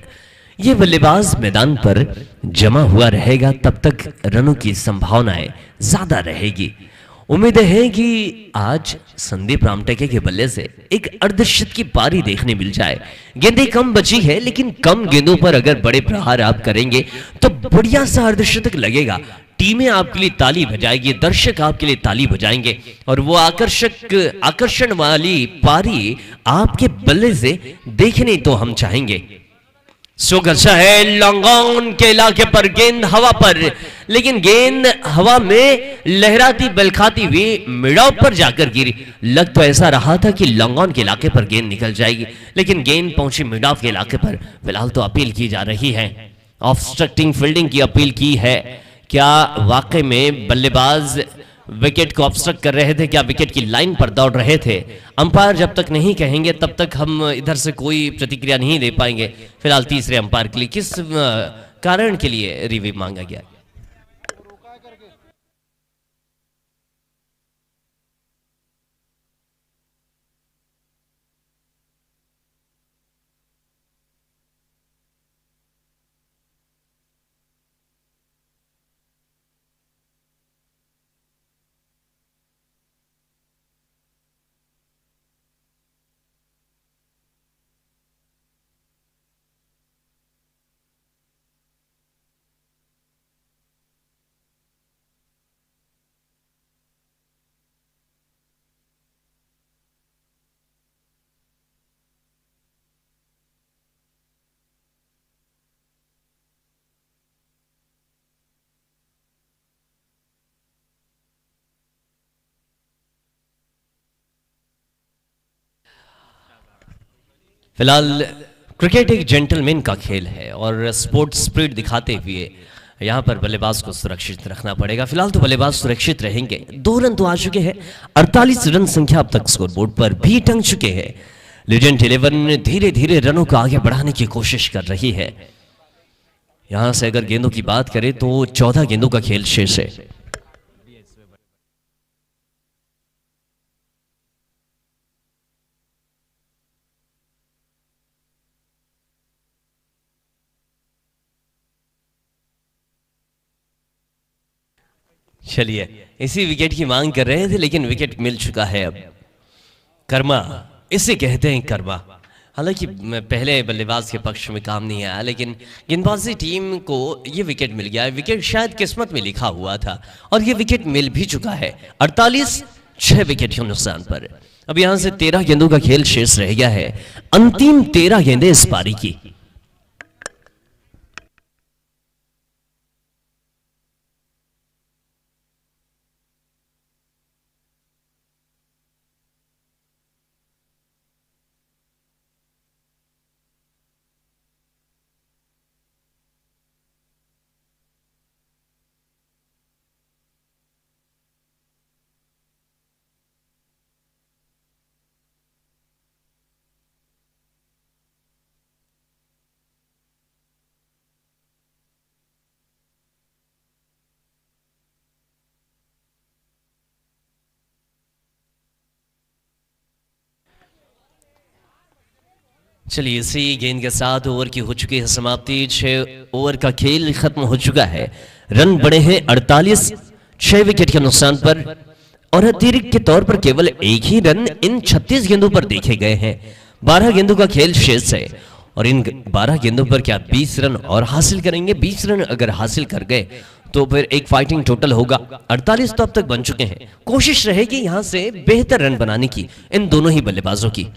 ये बल्लेबाज मैदान पर जमा हुआ रहेगा तब तक रनों की संभावनाएं ज्यादा रहेगी। उम्मीद है कि आज संदीप रामटेके के बल्ले से एक अर्धशत की पारी देखने मिल जाए। गेंदें कम बची है, लेकिन कम गेंदों पर अगर बड़े प्रहार आप करेंगे तो बढ़िया सा अर्धशतक लगेगा। टीमें आपके लिए ताली बजाएगी, दर्शक आपके लिए ताली बजाएंगे, और वो आकर्षण वाली पारी आपके बल्ले से देखने तो हम चाहेंगे। सुगर्षा है लॉन्ग ऑन के इलाके पर, गेंद हवा पर, लेकिन गेंद हवा में लहराती बलखाती हुई मिड ऑफ पर जाकर गिरी। लग तो ऐसा रहा था कि लॉन्ग ऑन के इलाके पर गेंद निकल जाएगी, लेकिन गेंद पहुंची मिड ऑफ के इलाके पर। फिलहाल तो अपील की जा रही है, ऑब्स्ट्रक्टिंग फील्डिंग की अपील की है। क्या वाकई में बल्लेबाज विकेट को ऑब्स्ट्रक्ट कर रहे थे, क्या विकेट की लाइन पर दौड़ रहे थे? अंपायर जब तक नहीं कहेंगे तब तक हम इधर से कोई प्रतिक्रिया नहीं दे पाएंगे। फिलहाल तीसरे अंपायर के लिए किस कारण के लिए रिव्यू मांगा गया? फिलहाल क्रिकेट एक जेंटलमैन का खेल है, और स्पोर्ट्स स्पिरिट दिखाते हुए यहाँ पर बल्लेबाज को सुरक्षित रखना पड़ेगा। फिलहाल तो बल्लेबाज सुरक्षित रहेंगे। 2 रन तो आ चुके हैं, 48 रन संख्या अब तक स्कोरबोर्ड पर भी टंग चुके हैं। लीजेंड 11 धीरे धीरे रनों को आगे बढ़ाने की कोशिश कर रही है। यहां से अगर गेंदों की बात करें तो 14 गेंदों का खेल शेष है। चलिए, इसी विकेट की मांग कर रहे थे, लेकिन विकेट मिल चुका है। अब कर्मा, इसे कहते हैं कर्मा। हालांकि पहले बल्लेबाज के पक्ष में काम नहीं आया, लेकिन गेंदबाजी टीम को ये विकेट मिल गया है। विकेट शायद किस्मत में लिखा हुआ था, और ये विकेट मिल भी चुका है। 48 6 विकेट के नुकसान पर अब यहां से 13 गेंदों का खेल शेष रह गया है। अंतिम 13 गेंदें इस पारी की। चलिए इसी गेंद के साथ ओवर की हो चुकी है समाप्ति। 6 ओवर का खेल खत्म हो चुका है। रन बढ़े हैं 48, 6 विकेट के नुकसान पर और अतिरिक्त के तौर पर केवल एक ही रन इन 36 गेंदों पर देखे गए हैं। 12 गेंदों का खेल शेष है और इन 12 गेंदों पर क्या 20 रन और हासिल करेंगे? 20 रन अगर हासिल कर गए तो फिर एक फाइटिंग टोटल होगा। 48 तो अब तक बन चुके हैं। कोशिश रहेगी यहां से बेहतर रन बनाने की इन दोनों ही बल्लेबाजों की।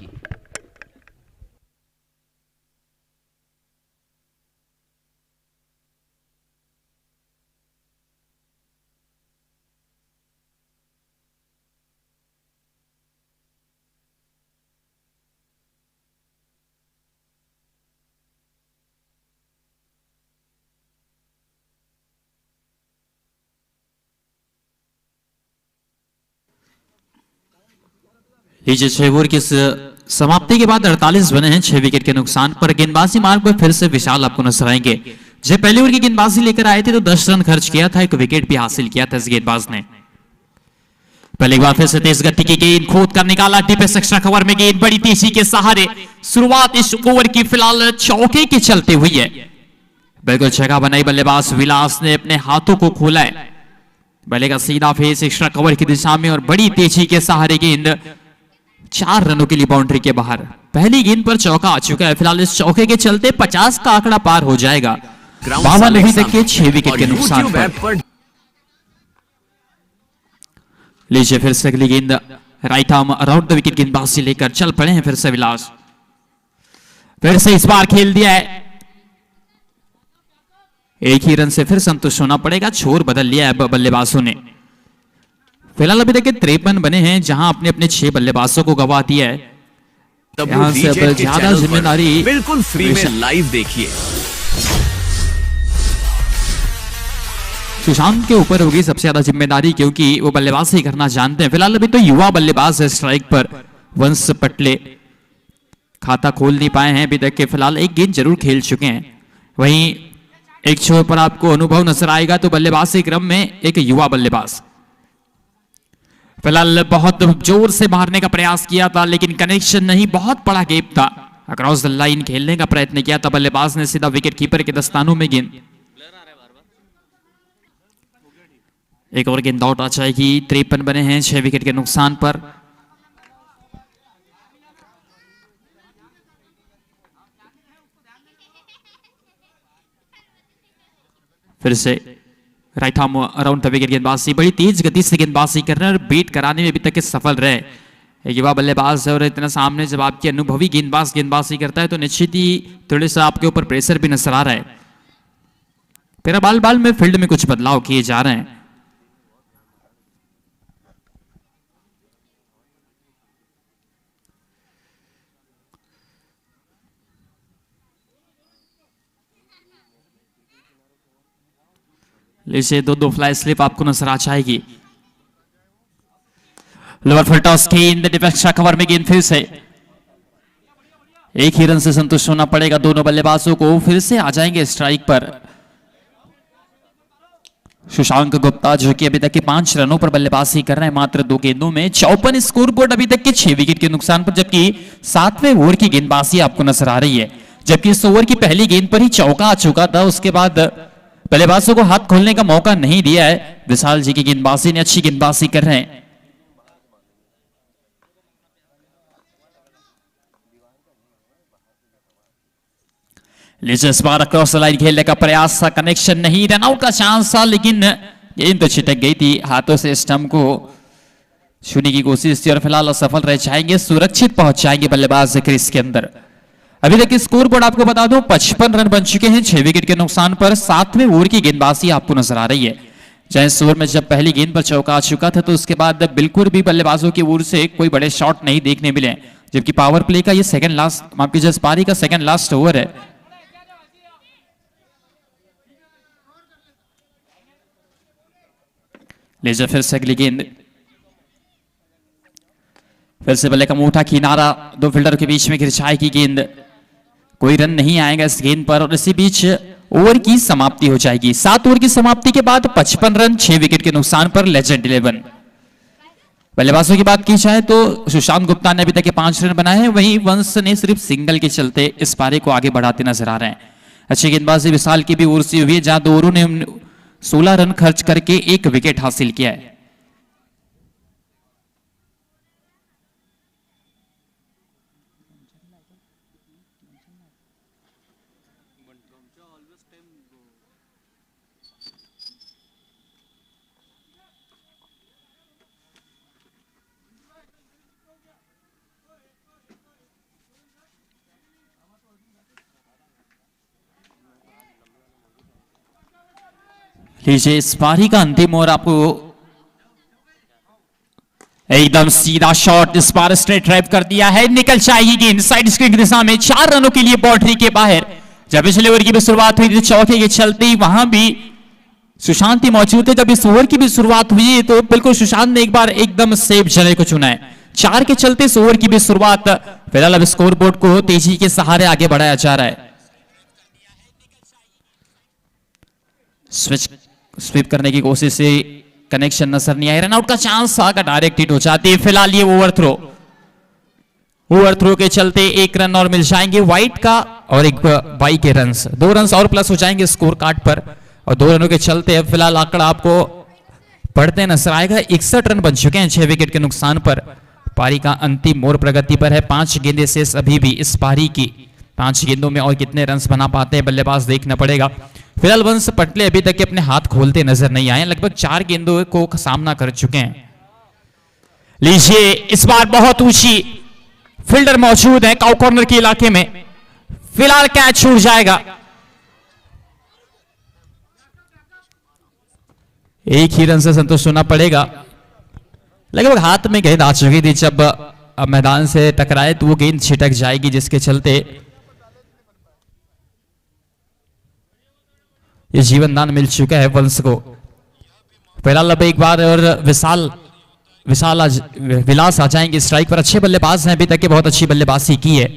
लीजिए 6 ओवर की समाप्ति के बाद 48 बने हैं 6 विकेट के नुकसान पर। गेंदबाजी मार्ग पर फिर से विशाल आपको नजर आएंगे। जब पहले ओवर की गेंदबाजी लेकर आए थे तो 10 रन खर्च किया था, 1 विकेट भी हासिल किया था इस गेंदबाज ने। पहली बार फिर से तेज गति की गेंद खोद कर निकाला, डीपेस्ट एक्स्ट्रा कवर में गेंद बड़ी तेजी के सहारे। शुरुआत इस ओवर की फिलहाल चौके के चलते हुई है। बिल्कुल जगह बनाई बल्लेबाज विलास ने, अपने हाथों को खोला है। बल्ले का सीधा फेस एक्स्ट्रा कवर की दिशा में और बड़ी तेजी के सहारे गेंद 4 रनों के लिए बाउंड्री के बाहर। पहली गेंद पर चौका आ चुका है। फिलहाल इस चौके के चलते 50 का आंकड़ा पार हो जाएगा। 52 अभी तक के 6 विकेट के नुकसान पर। लीजिए फिर से अगली गेंद right arm around the wicket गेंदबाजी लेकर चल पड़े हैं फिर से विलास। फिर से इस बार खेल दिया है। एक ही रन से फिर संतुष्ट होना पड़ेगा। छोर बदल लिया है बल्लेबाजों ने। फिलहाल अभी तक 53 बने हैं, जहां अपने अपने 6 बल्लेबाजों को गवा दिया है। यहां से अब ज्यादा जिम्मेदारी बिल्कुल फ्री में लाइव देखिए। सुशांत के ऊपर होगी सबसे ज्यादा जिम्मेदारी, क्योंकि वो बल्लेबाजी करना जानते हैं। फिलहाल अभी तो युवा बल्लेबाज है स्ट्राइक पर, वंश पटले खाता खोल नहीं पाए हैं अभी तक के। फिलहाल एक गेंद जरूर खेल चुके हैं। वहीं एक छोर पर आपको अनुभव नजर आएगा तो बल्लेबाजी क्रम में एक युवा बल्लेबाज। फिलहाल बहुत जोर से मारने का प्रयास किया था लेकिन कनेक्शन नहीं, बहुत बड़ा गैप था। अक्रॉस द लाइन खेलने का प्रयत्न किया था बल्लेबाज ने, सीधा विकेट कीपर के दस्तानों में गेंद। एक और गेंद आउट आ जाएगी। 53 बने हैं 6 विकेट के नुकसान पर। फिर से right arm around the wicket गेंदबाजी, बड़ी तेज गति से गेंदबाजी कर रहे हैं और बीट कराने में अभी तक सफल रहे। एक युवा बल्लेबाज है और इतना सामने जब आपके अनुभवी गेंदबाज गेंदबाजी करता है तो निश्चित ही थोड़े सा आपके ऊपर प्रेशर भी नजर आ रहा है। फिर बाल बाल में फील्ड में कुछ बदलाव किए जा रहे हैं। लीजिए 2-2 फ्लाई स्लिप आपको नजर आ जाएगी। लोअर फुल टॉस गेंद डिफेंस कवर में गेंद फिर से एक ही रन से संतुष्ट होना पड़ेगा दोनों बल्लेबाजों को। फिर से आ जाएंगे स्ट्राइक पर शशांक गुप्ता, जो कि अभी तक के 5 रनों पर बल्लेबाजी कर रहे हैं मात्र 2 गेंदों में। 54 स्कोरबोर्ड अभी तक के 6 विकेट के नुकसान पर, जबकि 7वें ओवर की गेंदबाजी आपको नजर आ रही है। जबकि इस ओवर की पहली गेंद पर ही चौका आ चुका था, उसके बाद बल्लेबाजों को हाथ खोलने का मौका नहीं दिया है। विशाल जी की गेंदबाजी ने अच्छी गेंदबाजी कर रहे हैं। लीजिए इस बार अक्रॉस द लाइन खेलने का प्रयास था, कनेक्शन नहीं, रनआउट का चांस था लेकिन गेंद तो छिटक गई थी। हाथों से स्टंप को छूने की कोशिश थी और फिलहाल असफल रह जाएंगे। सुरक्षित पहुंच जाएंगे बल्लेबाज क्रीज के अंदर। अभी तक स्कोर बोर्ड आपको बता दूं 55 रन बन चुके हैं 6 विकेट के नुकसान पर। 7वें ओवर की गेंदबाजी आपको नजर आ रही है। जहां इस ओवर में जब पहली गेंद पर चौका आ चुका था तो उसके बाद बिल्कुल भी बल्लेबाजों की ओर से कोई बड़े शॉट नहीं देखने मिले, जबकि पावर प्ले का ये सेकंड लास्ट, माफ कीजिए, इस पारी का सेकंड लास्ट ओवर है। लीजिए फिर से अगली गेंद, फिर से बल्ले का मोटा किनारा, 2 फील्डर के बीच में गिर जाएगी गेंद। कोई रन नहीं आएगा इस गेंद पर और इसी बीच ओवर की समाप्ति हो जाएगी। 7 ओवर की समाप्ति के बाद 55 रन 6 विकेट के नुकसान पर लेजेंड 11। बल्लेबाजों की बात की जाए तो सुशांत गुप्ता ने अभी तक के 5 रन बनाए हैं, वहीं वंश ने सिर्फ सिंगल के चलते इस पारी को आगे बढ़ाते नजर आ रहे हैं। अच्छी गेंदबाजी विशाल की भी ओर से हुई है, जहां 2 ओवरों ने 16 रन खर्च करके 1 विकेट हासिल किया है। लीजिए इस पारी का अंतिम ओवर आपको एकदम सीधा शॉट इस बार स्ट्रेट ड्राइव कर दिया है, निकल जाएगी गेंद साइड स्क्रीन की दिशा में 4 रनों के लिए बाउंड्री के बाहर। जब पिछले ओवर की भी शुरुआत हुई थी चौके के चलते वहां भी सुशांत ही मौजूद थे, जब इस ओवर की भी शुरुआत हुई तो बिल्कुल सुशांत ने एक बार एकदम सेफ जगह को चुना है। 4 के चलते इस ओवर की भी शुरुआत, फिलहाल अब स्कोर बोर्ड को तेजी के सहारे आगे बढ़ाया जा रहा है। स्वीप करने की कोशिश से कनेक्शन नजर नहीं आया, रनआउट का चांस आकर डायरेक्ट हिट हो जाती है। फिलहाल ये ओवर थ्रो के चलते 1 रन और मिल जाएंगे वाइट का और एक बाई के रन, 2 रन और प्लस हो जाएंगे स्कोर कार्ड पर, और 2 रनों के चलते अब फिलहाल आंकड़ा आपको बढ़ते नजर आएगा। 61 रन बन चुके हैं 6 विकेट के नुकसान पर। पारी का अंतिम ओवर प्रगति पर है, 5 गेंदें शेष अभी भी इस पारी की। 5 गेंदों में और कितने रन बना पाते हैं बल्लेबाज देखना पड़ेगा। फिलहाल वंश पटले अभी तक अपने हाथ खोलते नजर नहीं आए, लगभग 4 गेंदों को सामना कर चुके हैं। लीजिए इस बार बहुत ऊंची फील्डर मौजूद है काउ कॉर्नर के इलाके में, फिलहाल कैच छूट जाएगा। एक ही रन से संतुष्ट होना पड़ेगा। लगभग हाथ में गेंद आ चुकी थी, जब मैदान से टकराए तो वो गेंद छिटक जाएगी, जिसके चलते ये जीवन दान मिल चुका है वंश को। फिलहाल अब एक बार और विलास आ जाएंगे स्ट्राइक पर। अच्छे बल्लेबाज हैं, अभी तक के बहुत अच्छी बल्लेबाजी की है।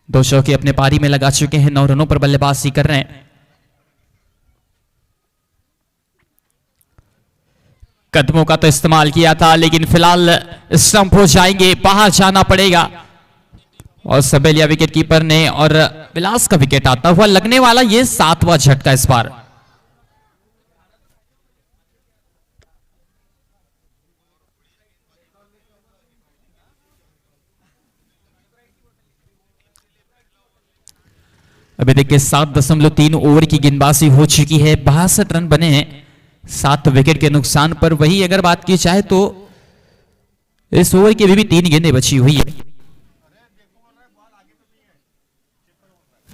2 चौके अपने पारी में लगा चुके हैं, 9 रनों पर बल्लेबाजी कर रहे हैं। कदमों का तो इस्तेमाल किया था, लेकिन फिलहाल स्टंप हो जाएंगे, बाहर जाना पड़ेगा। और सबेलिया विकेट कीपर ने और विलास का विकेट आता हुआ लगने वाला ये 7वां झटका इस बार। अभी देखिए 7.3 ओवर की गेंदबाजी हो चुकी है, 62 रन बने हैं 7 विकेट के नुकसान पर। वही अगर बात की जाए तो इस ओवर की अभी भी 3 गेंदें बची हुई है।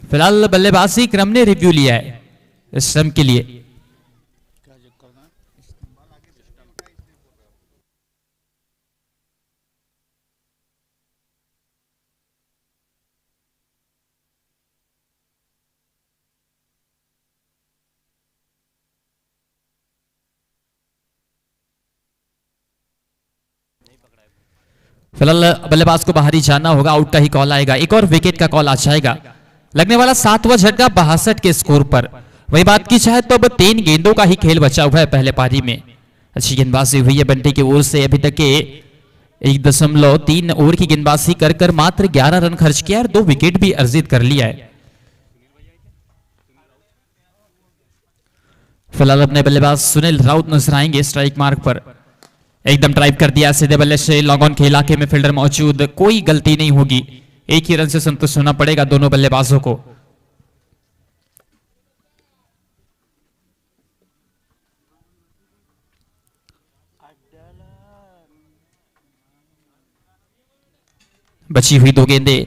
फिलहाल बल्लेबाजी क्रम ने रिव्यू लिया है इस स्टंप के लिए। फिलहाल बल्लेबाज को बाहर ही जाना होगा, आउट का ही कॉल आएगा, एक और विकेट का कॉल आ जाएगा। लगने वाला 7वां झटका 62 के स्कोर पर। वही बात की जाए तो अब 3 गेंदों का ही खेल बचा हुआ है पहले पारी में। अच्छी गेंदबाजी हुई है बंटी की ओर से, अभी तक के 1.3 ओवर की गेंदबाजी कर कर मात्र 11 रन खर्च किया और 2 विकेट भी अर्जित कर लिया है। फिलहाल अपने बल्लेबाज सुनील राउत नजर आएंगे स्ट्राइक मार्क पर। एकदम ड्राइव कर दिया सीधे बल्ले से, लॉग ऑन के इलाके में फील्डर मौजूद, कोई गलती नहीं होगी। 1 ही रन से संतुष्ट होना पड़ेगा दोनों बल्लेबाजों को। बची हुई 2 गेंदें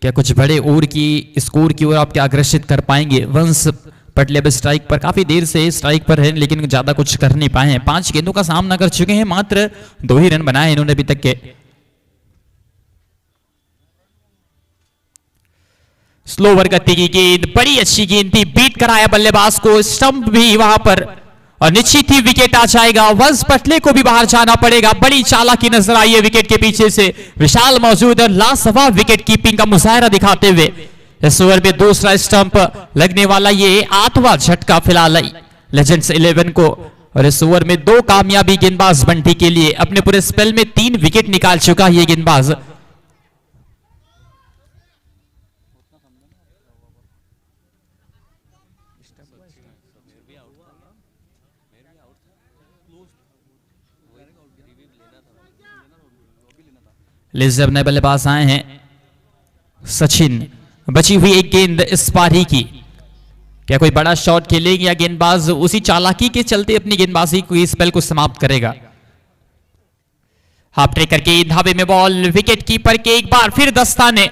क्या कुछ बड़े ओवर की स्कोर की ओर आप क्या आकर्षित कर पाएंगे? वंश पटले पे स्ट्राइक पर, काफी देर से स्ट्राइक पर है, लेकिन ज्यादा कुछ कर नहीं पाए हैं। 5 गेंदों का सामना कर चुके हैं, मात्र 2 ही रन बनाए इन्होंने अभी तक के। स्लोवर गति की गेंद, बड़ी अच्छी गेंद थी, बीट कराया बल्लेबाज को, स्टंप भी वहां पर और निश्चित ही विकेट आ जाएगा। वंश पटले को भी बाहर जाना पड़ेगा, बड़ी चालाकी नजर आई है विकेट के पीछे से। विशाल मौजूद है, लाजवाब विकेट कीपिंग का मुजाहरा दिखाते हुए। इस ओवर में दूसरा स्टंप लगने वाला, ये 8वां झटका फिलहाल लेजेंड्स 11 को और इस ओवर में 2 कामयाबी गेंदबाज बंटी के लिए। अपने पूरे स्पेल में 3 विकेट निकाल चुका है ये गेंदबाज। लिस्ट अब नए बल्लेबाज आए हैं सचिन। बची हुई एक गेंद इस पारी की, क्या कोई बड़ा शॉट खेलेगा या गेंदबाज उसी चालाकी के चलते अपनी गेंदबाजी को इस स्पेल को समाप्त करेगा। हाफ ट्रेक करके धाबे में बॉल, विकेट कीपर के एक बार फिर दस्ताने।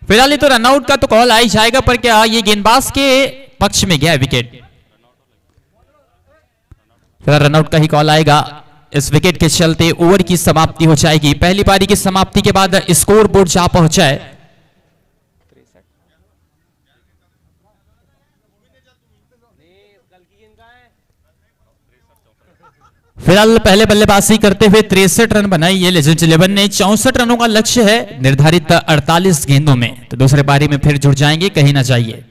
फिलहाल तो रनआउट का तो कॉल आ ही जाएगा, पर क्या ये गेंदबाज के पक्ष में गया विकेट? फिलहाल रनआउट का ही कॉल आएगा। इस विकेट के चलते ओवर की समाप्ति हो जाएगी। पहली पारी की समाप्ति के बाद स्कोर बोर्ड जा पहुंचा है। फिलहाल पहले बल्लेबाजी करते हुए 63 रन बनाई है लेजेंड्स 11 ने। 64 रनों का लक्ष्य है निर्धारित 48 गेंदों में। तो दूसरे पारी में फिर जुड़ जाएंगे, कहीं ना जाइए।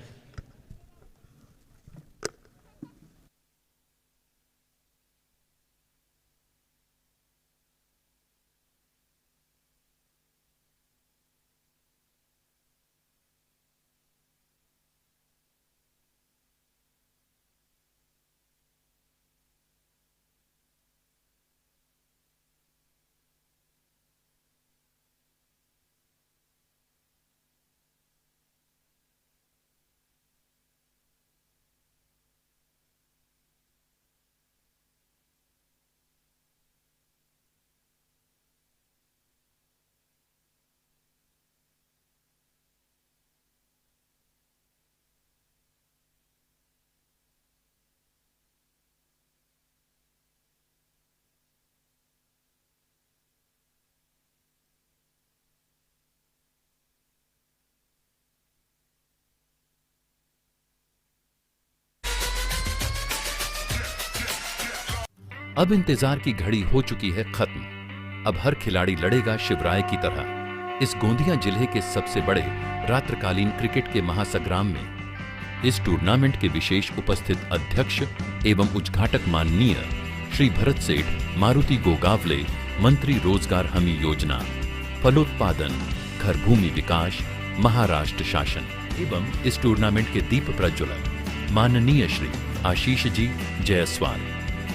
अब इंतजार की घड़ी हो चुकी है खत्म। अब हर खिलाड़ी लड़ेगा शिवराय की तरह इस गोंदिया जिले के सबसे बड़े रात्रकालीन क्रिकेट के महासंग्राम में। इस टूर्नामेंट के विशेष उपस्थित अध्यक्ष एवं उद्घाटक माननीय श्री भरत सेठ मारुति गोगावले, मंत्री रोजगार हमी योजना, फलोत्पादन, घर भूमि विकास, महाराष्ट्र शासन एवं इस टूर्नामेंट के दीप प्रज्वलक माननीय श्री आशीष जी जायसवाल,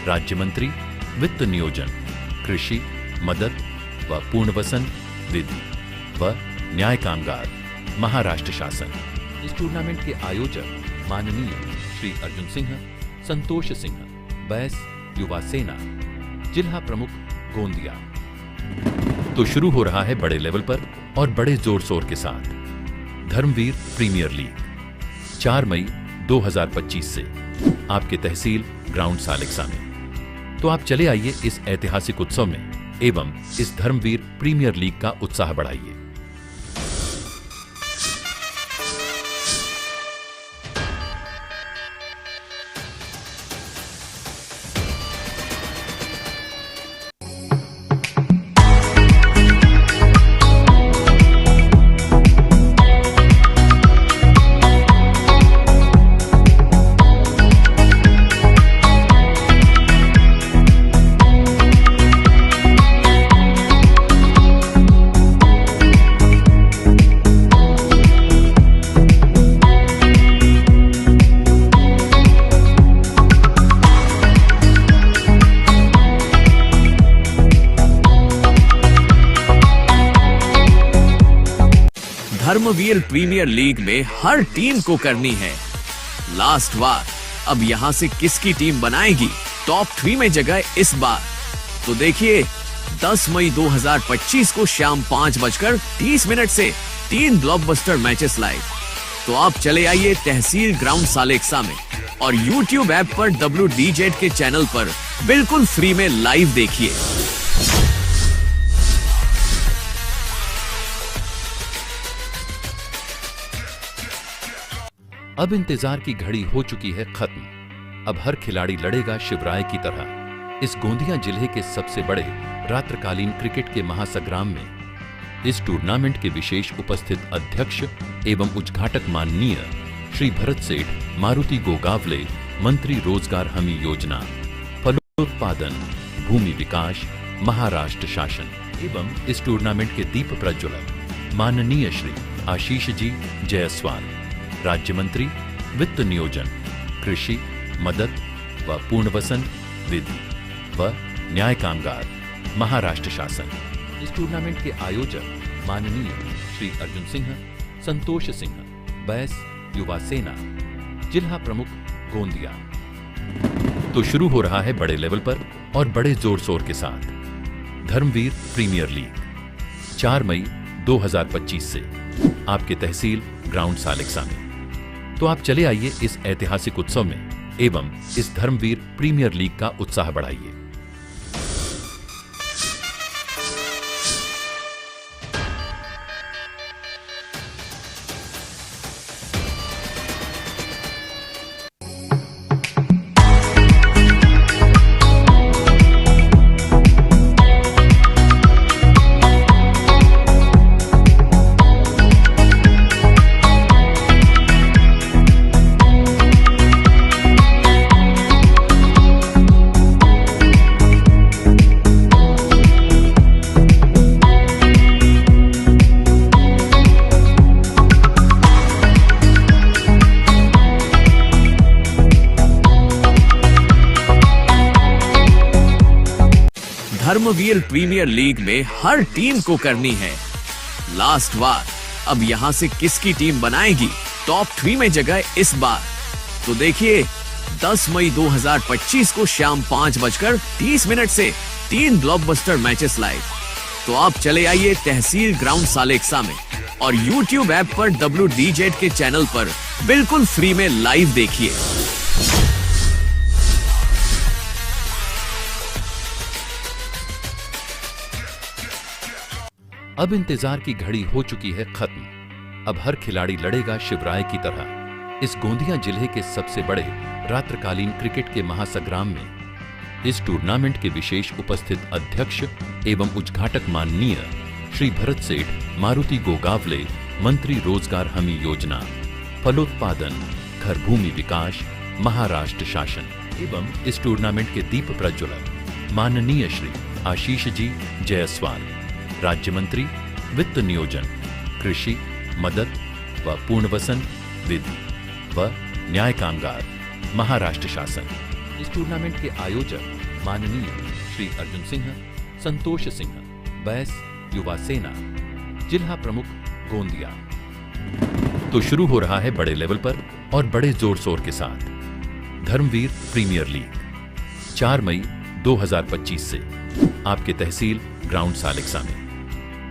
राज्य मंत्री वित्त नियोजन, कृषि, मदद व पुनर्वसन, विधि व न्याय कामगार, महाराष्ट्र शासन। इस टूर्नामेंट के आयोजक माननीय श्री अर्जुन सिंह, संतोष सिंह, बैस युवा सेना, जिला प्रमुख गोंदिया। तो शुरू हो रहा है बड़े लेवल पर और बड़े जोर शोर के साथ धर्मवीर प्रीमियर लीग 4 मई 2025 से आपके तहसील ग्राउंड सालेक्सा में। तो आप चले आइए इस ऐतिहासिक उत्सव में एवं इस धर्मवीर प्रीमियर लीग का उत्साह बढ़ाइए। धर्मवीर प्रीमियर लीग में हर टीम को करनी है लास्ट वार। अब यहां से किसकी टीम बनाएगी टॉप 3 में जगह इस बार? तो देखिए 10 मई 2025 को शाम 5:30 से 3 ब्लॉकबस्टर मैचेस लाइव। तो आप चले आइए तहसील ग्राउंड सालेक्सा में और YouTube ऐप पर WDZ के चैनल पर बिल्कुल फ्री में लाइव देखिए। अब इंतजार की घड़ी हो चुकी है खत्म। अब हर खिलाड़ी लड़ेगा शिवराय की तरह इस गोंदिया जिले के सबसे बड़े रात्रकालीन क्रिकेट के महासंग्राम में। इस टूर्नामेंट के विशेष उपस्थित अध्यक्ष एवं उद्घाटक माननीय श्री भरत सेठ मारुति गोगावले, मंत्री रोजगार हमी योजना, उत्पादन, भूमि विकास, महाराष्ट्र शासन एवं इस टूर्नामेंट के दीप प्रज्वलक माननीय श्री आशीष जी जायसवाल, राज्य मंत्री वित्त नियोजन, कृषि, मदद व पुनर्वसन विधि व न्याय कामगार, महाराष्ट्र शासन। इस टूर्नामेंट के आयोजक माननीय श्री अर्जुन सिंह, संतोष सिंह, बैस युवा सेना, जिला प्रमुख गोंदिया। तो शुरू हो रहा है बड़े लेवल पर और बड़े जोर शोर के साथ धर्मवीर प्रीमियर लीग 4 मई 2025 से आपके तहसील ग्राउंड सालेक्सा में। तो आप चले आइए इस ऐतिहासिक उत्सव में एवं इस धर्मवीर प्रीमियर लीग का उत्साह बढ़ाइए। धर्मवीर प्रीमियर लीग में हर टीम को करनी है लास्ट वार। अब यहां से किसकी टीम बनाएगी टॉप 3 में जगह इस बार? तो देखिए 10 मई 2025 को शाम 5:30 से 3 ब्लॉकबस्टर मैचेस लाइव। तो आप चले आइए तहसील ग्राउंड सालेक्सा में और YouTube ऐप पर WDZ के चैनल पर बिल्कुल फ्री में लाइव देखिए। अब इंतजार की घड़ी हो चुकी है खत्म। अब हर खिलाड़ी लड़ेगा शिवराय की तरह इस गोंदिया जिले के सबसे बड़े रात्रकालीन क्रिकेट के महासंग्राम में। इस टूर्नामेंट के विशेष उपस्थित अध्यक्ष एवं उद्घाटक माननीय श्री भरत सेठ मारुति गोगावले, मंत्री रोजगार हमी योजना, फलोत्पादन, घर भूमि विकास, महाराष्ट्र शासन एवं इस टूर्नामेंट के दीप प्रज्वलक माननीय श्री आशीष जी जायसवाल, राज्य मंत्री वित्त नियोजन, कृषि, मदद व पुनर्वसन विधि व न्याय कामगार, महाराष्ट्र शासन। इस टूर्नामेंट के आयोजक माननीय श्री अर्जुन सिंह, संतोष सिंह, बैस युवा सेना, जिला प्रमुख गोंदिया। तो शुरू हो रहा है बड़े लेवल पर और बड़े जोर शोर के साथ धर्मवीर प्रीमियर लीग 4 मई 2025 से आपके तहसील ग्राउंड सालेक्सा में।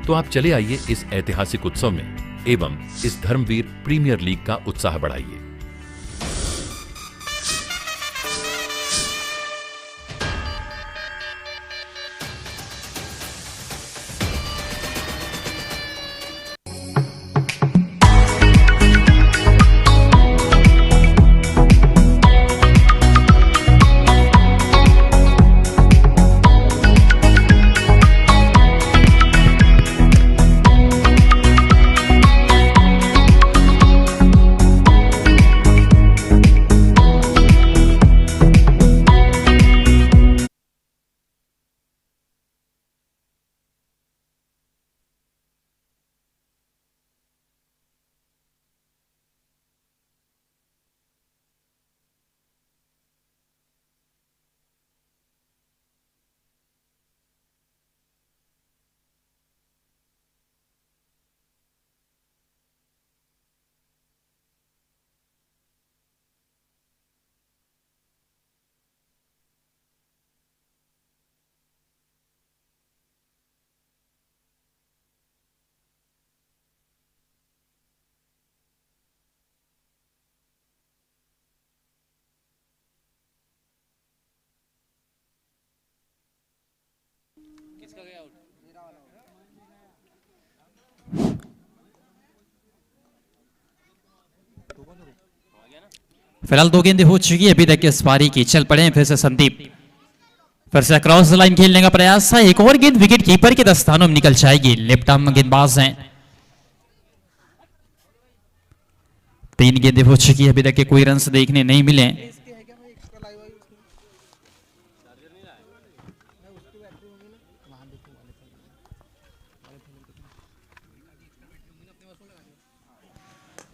तो आप चले आइए इस ऐतिहासिक उत्सव में एवं इस धर्मवीर प्रीमियर लीग का उत्साह बढ़ाइए। फिलहाल 2 गेंदें हो चुकी है अभी तक इस पारी की। चल पड़े हैं फिर से संदीप, फिर से क्रॉस लाइन खेलने का प्रयास है। एक और गेंद विकेट कीपर के दस्तानों में निकल जाएगी। लेफ्ट आर्म गेंदबाज हैं। 3 गेंदें हो चुकी है अभी तक के कोई रन देखने नहीं मिले।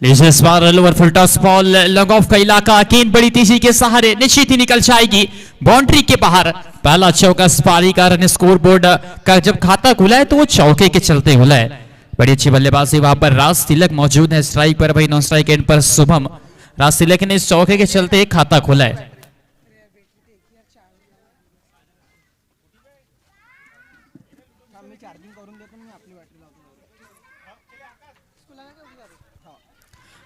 लीजिए इस बार lower full toss ball long off का इलाका, गेंद बड़ी तेजी के सहारे निश्चित ही निकल जाएगी बाउंड्री के बाहर। पहला चौका इस पारी का रन स्कोर बोर्ड का जब खाता खुला है तो वो चौके के चलते खुला है। बड़ी अच्छी बल्लेबाजी वहां पर राज तिलक मौजूद है स्ट्राइक पर, भाई नॉन स्ट्राइक एंड पर शुभम। राज तिलक ने इस चौके के चलते खाता खोला है।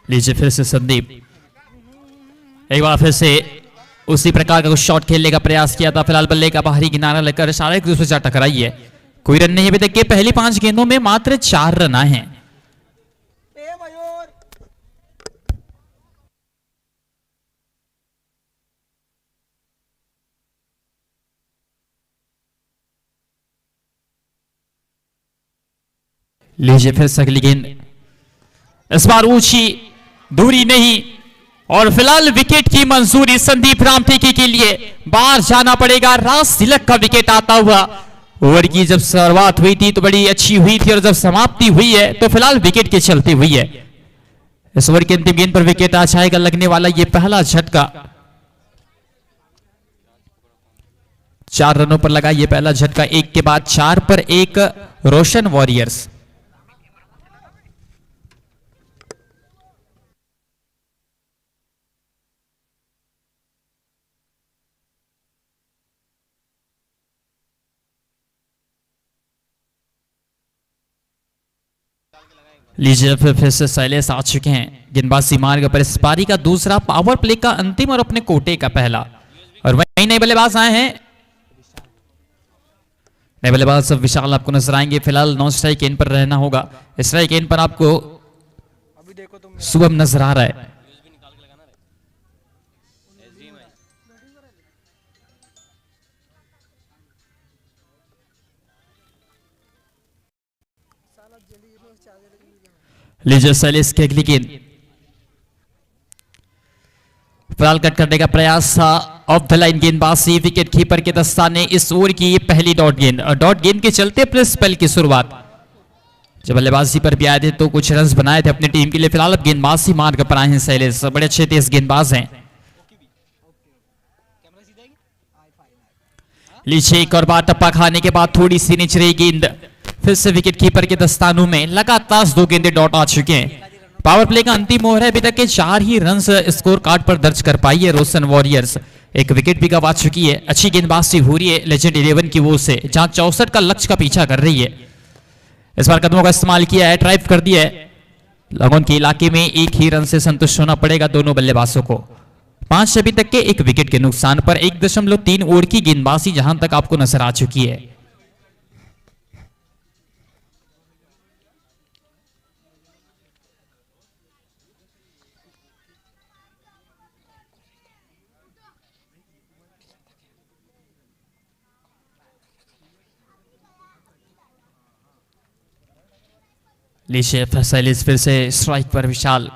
लीजिए फिर से संदीप, एक बार फिर से उसी प्रकार का कुछ शॉट खेलने का प्रयास किया था। फिलहाल बल्ले का बाहरी किनारा लेकर शारीरिक रूप से टकराई है, कोई रन नहीं अभी तक के। पहली 5 गेंदों में मात्र 4 रन आए हैं। लीजिए फिर से अगली गेंद, इस बार ऊंची दूरी नहीं और फिलहाल विकेट की मंजूरी संदीप रामटेके के लिए। बाहर जाना पड़ेगा, राज तिलक का विकेट आता हुआ। ओवर की जब शुरुआत हुई थी तो बड़ी अच्छी हुई थी और जब समाप्ति हुई है तो फिलहाल विकेट के चलते हुई है। इस ओवर की अंतिम गेंद पर विकेट आ जाएगा, लगने वाला ये पहला झटका। 4 रनों पर लगा ये पहला झटका, 1 के बाद 4 पर 1 रोशन वॉरियर्स। लीजिए फिर से शैलेश आ चुके हैं गेंदबाजी मार्ग पर। इस पारी का दूसरा पावर प्ले का अंतिम और अपने कोटे का पहला, और वही नए बल्लेबाज आए हैं। नए बल्लेबाज सब विशाल आपको नजर आएंगे। फिलहाल नॉन स्ट्राइक एंड पर रहना होगा, स्ट्राइक एंड पर आपको शुभम नजर आ रहा है। लीजिए शैलेश की अगली गेंद, फिलहाल कट करने का प्रयास था, ऑफ द लाइन गेंदबाजी। विकेट कीपर के दस्ताने इस ओवर की पहली डॉट गेंद, और डॉट गेंद के चलते प्लस स्पेल की शुरुआत। जब बल्लेबाजी पर भी आए थे तो कुछ रन बनाए थे अपनी टीम के लिए। फिलहाल अब गेंदबाजी मार्ग पर आए हैं शैलेश, बड़े अच्छे तेज गेंदबाज हैं। लीजिए एक और बार टप्पा खाने के बाद थोड़ी सी नीचे रही गेंद, फिर से विकेट कीपर के दस्तानों में लगातार 2 गेंदें डॉट आ चुके हैं। पावर प्ले का अंतिम ओवर है, अभी तक के 4 ही रन स्कोर कार्ड पर दर्ज कर पाई है रोशन वॉरियर्स। एक विकेट भी गंवा चुकी है। अच्छी गेंदबाजी हो रही है लेजेंड 11 की ओर से, जहां 64 का लक्ष्य का पीछा कर रही है। इस बार कदमों का इस्तेमाल किया है, ड्राइव कर दिया है। लगन के इलाके में 1 ही रन से संतुष्ट होना पड़ेगा दोनों बल्लेबाजों को। 5 अभी तक के 1 विकेट के नुकसान पर 1.3 ओवर की गेंदबाजी जहां तक आपको नजर आ चुकी है। लीजिए शैलेश फिर से स्ट्राइक पर विशाल,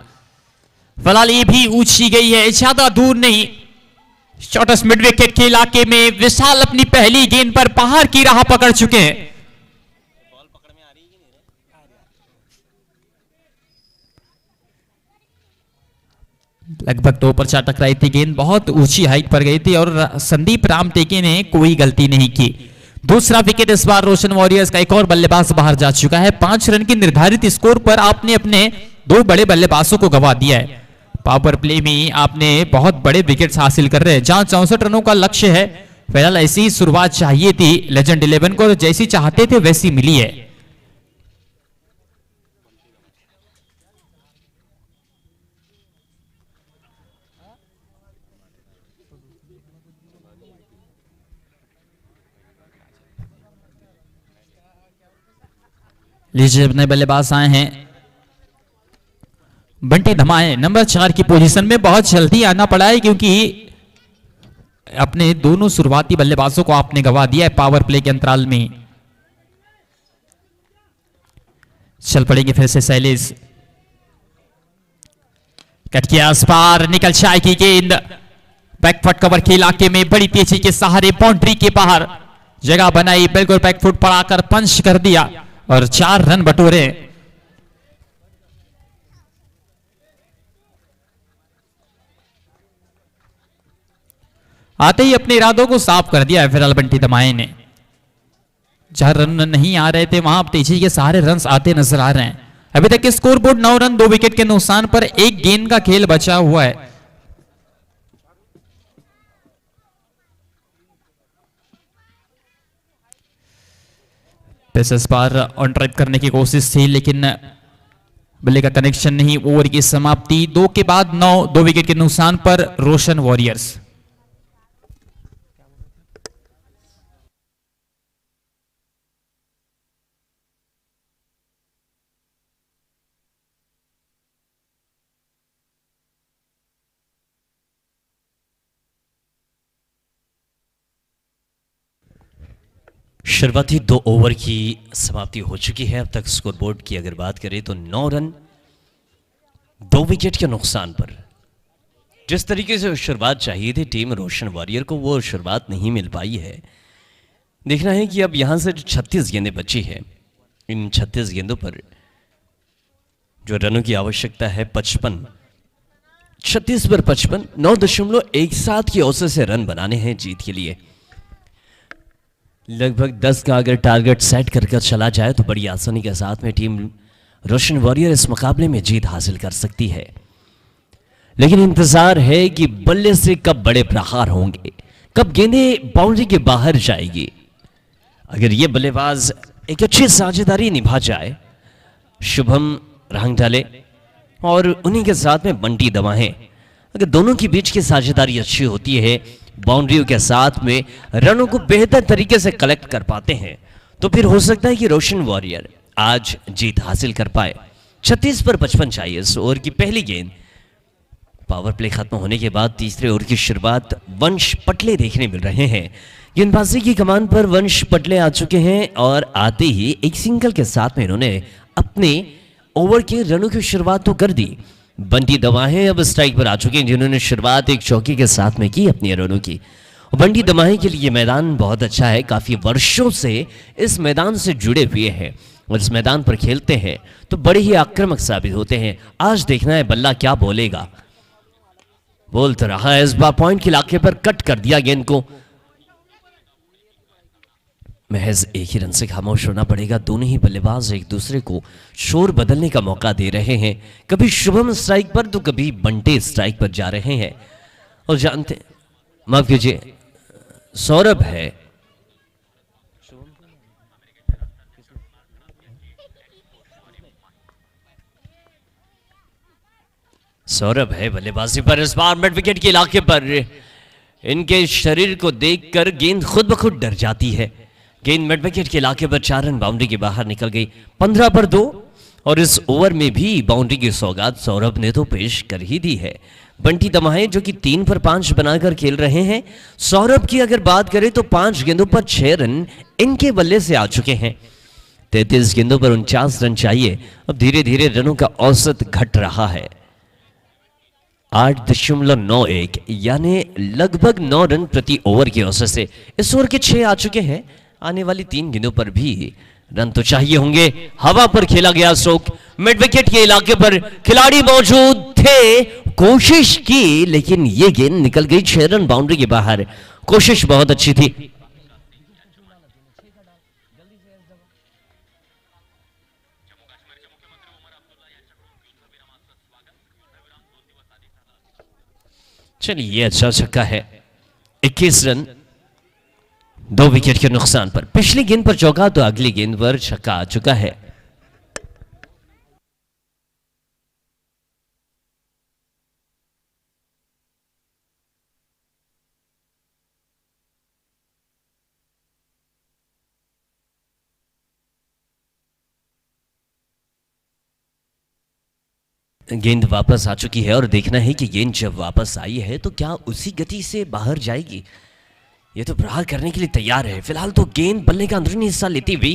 फिलहाल ये भी ऊंची गई है, ज्यादा दूर नहीं। शॉर्टेस्ट मिड विकेट के इलाके में विशाल अपनी पहली गेंद पर बाहर की राह पकड़ चुके हैं। लगभग 2 पर 4 टकराई थी गेंद, बहुत ऊंची हाइट पर गई थी और संदीप रामटेके ने कोई गलती नहीं की। दूसरा विकेट इस बार रोशन वॉरियर्स का, एक और बल्लेबाज बाहर जा चुका है। 5 रन की निर्धारित स्कोर पर आपने अपने 2 बड़े बल्लेबाजों को गंवा दिया है। पावर प्ले में आपने बहुत बड़े विकेट्स हासिल कर रहे हैं, जहां 64 रनों का लक्ष्य है। फिलहाल ऐसी ही शुरुआत चाहिए थी लेजेंड 11 को, जैसी चाहते थे वैसी मिली है। लीजिए अपने बल्लेबाज आए हैं बंटी धमाए, नंबर 4 की पोजीशन में। बहुत जल्दी आना पड़ा है क्योंकि अपने दोनों शुरुआती बल्लेबाजों को आपने गंवा दिया है पावर प्ले के अंतराल में। चल पड़ेंगे फिर से शैलेश, कट के आस पार निकल जाएगी गेंद, बैकफुट कवर के इलाके में बड़ी तेजी के सहारे बाउंड्री के बाहर। जगह बनाई, बिल्कुल बैक फुट पड़ाकर पंच कर दिया और 4 रन बटोरे। आते ही अपने इरादों को साफ कर दिया है फिलहाल बंटी दमाए ने। जहां रन नहीं आ रहे थे वहां अब तेजी के सारे रन आते नजर आ रहे हैं। अभी तक के स्कोर बोर्ड 9 रन 2 विकेट के नुकसान पर 1 गेंद का खेल बचा हुआ है। इस बार ऑन ट्राइप करने की कोशिश थी लेकिन बल्ले का कनेक्शन नहीं। ओवर की समाप्ति 2 के बाद 9 2 विकेट के नुकसान पर रोशन वॉरियर्स। शुरुआती 2 ओवर की समाप्ति हो चुकी है। अब तक स्कोरबोर्ड की अगर बात करें तो 9 रन 2 विकेट के नुकसान पर जिस तरीके से शुरुआत चाहिए थी टीम रोशन वॉरियर को, वो शुरुआत नहीं मिल पाई है। देखना है कि अब यहां से जो 36 गेंदें बची है, इन 36 गेंदों पर जो रनों की आवश्यकता है 55, 36 पर 55, 9.17 की औसत से रन बनाने हैं जीत के लिए। लगभग 10 का अगर टारगेट सेट कर चला जाए तो बड़ी आसानी के साथ में टीम रोशन वॉरियर इस मुकाबले में जीत हासिल कर सकती है। लेकिन इंतजार है कि बल्ले से कब बड़े प्रहार होंगे, कब गेंदें बाउंड्री के बाहर जाएगी। अगर ये बल्लेबाज एक अच्छी साझेदारी निभा जाए, शुभम रंगढाले और उन्हीं के साथ में बंटी दमाहे, अगर दोनों के बीच की साझेदारी अच्छी होती है, बाउंड्रियों के साथ में रनों को बेहतर तरीके से कलेक्ट कर पाते हैं, तो फिर हो सकता है कि रोशन वॉरियर आज जीत हासिल कर पाए। 36 पर 55 चाहिए इस ओवर की पहली गेंद। पावर प्ले खत्म होने के बाद तीसरे ओवर की शुरुआत वंश पटले देखने मिल रहे हैं। गेंदबाजी की कमान पर वंश पटले आ चुके हैं और आते ही एक सिंगल के साथ में इन्होंने अपने ओवर के रनों की शुरुआत तो कर दी। बंटी दमाहे अब स्ट्राइक पर आ चुके हैं, जिन्होंने शुरुआत एक चौके के साथ में की अपने रनों की। बंटी दमाहे के लिए मैदान बहुत अच्छा है, काफी वर्षों से इस मैदान से जुड़े हुए हैं और इस मैदान पर खेलते हैं तो बड़े ही आक्रामक साबित होते हैं। आज देखना है बल्ला क्या बोलेगा। बोल तो रहा है, इस बार पॉइंट के इलाके पर कट कर दिया गेंद को। महज एक ही रन से खामोश होना पड़ेगा। दोनों ही बल्लेबाज एक दूसरे को शोर बदलने का मौका दे रहे हैं। कभी शुभम स्ट्राइक पर तो कभी बंटे स्ट्राइक पर जा रहे हैं। और जानते, माफ कीजिए, सौरभ है, सौरभ है बल्लेबाजी पर। इस बार मिड विकेट के इलाके पर इनके शरीर को देखकर गेंद खुद ब खुद डर जाती है। गेंद मिड विकेट के इलाके पर 4 रन बाउंड्री के बाहर निकल गई। 15 पर 2 और इस ओवर में भी बाउंड्री की सौगात सौरभ ने तो पेश कर ही दी है। बंटी दमाहे जो कि 3 पर 5 बनाकर खेल रहे हैं। सौरभ की अगर बात करें तो 5 गेंदों पर 6 रन इनके बल्ले से आ चुके हैं। 33 गेंदों पर 49 रन चाहिए। अब धीरे धीरे रनों का औसत घट रहा है। 8.91 यानी लगभग 9 रन प्रति ओवर की औसत से इस ओवर के 6 आ चुके हैं। आने वाली 3 गेंदों पर भी रन तो चाहिए होंगे। हवा पर खेला गया स्ट्रोक, मिड विकेट के इलाके पर खिलाड़ी मौजूद थे, कोशिश की लेकिन ये गेंद निकल गई 6 रन बाउंड्री के बाहर। कोशिश बहुत अच्छी थी। चलिए, ये अच्छा छक्का है। 21 रन 2 विकेट के नुकसान पर। पिछली गेंद पर चौका तो अगली गेंद पर छक्का आ चुका है। गेंद वापस आ चुकी है और देखना है कि गेंद जब वापस आई है तो क्या उसी गति से बाहर जाएगी। ये तो प्रहार करने के लिए तैयार है। फिलहाल तो गेंद बल्ले का अंदरूनी हिस्सा लेती हुई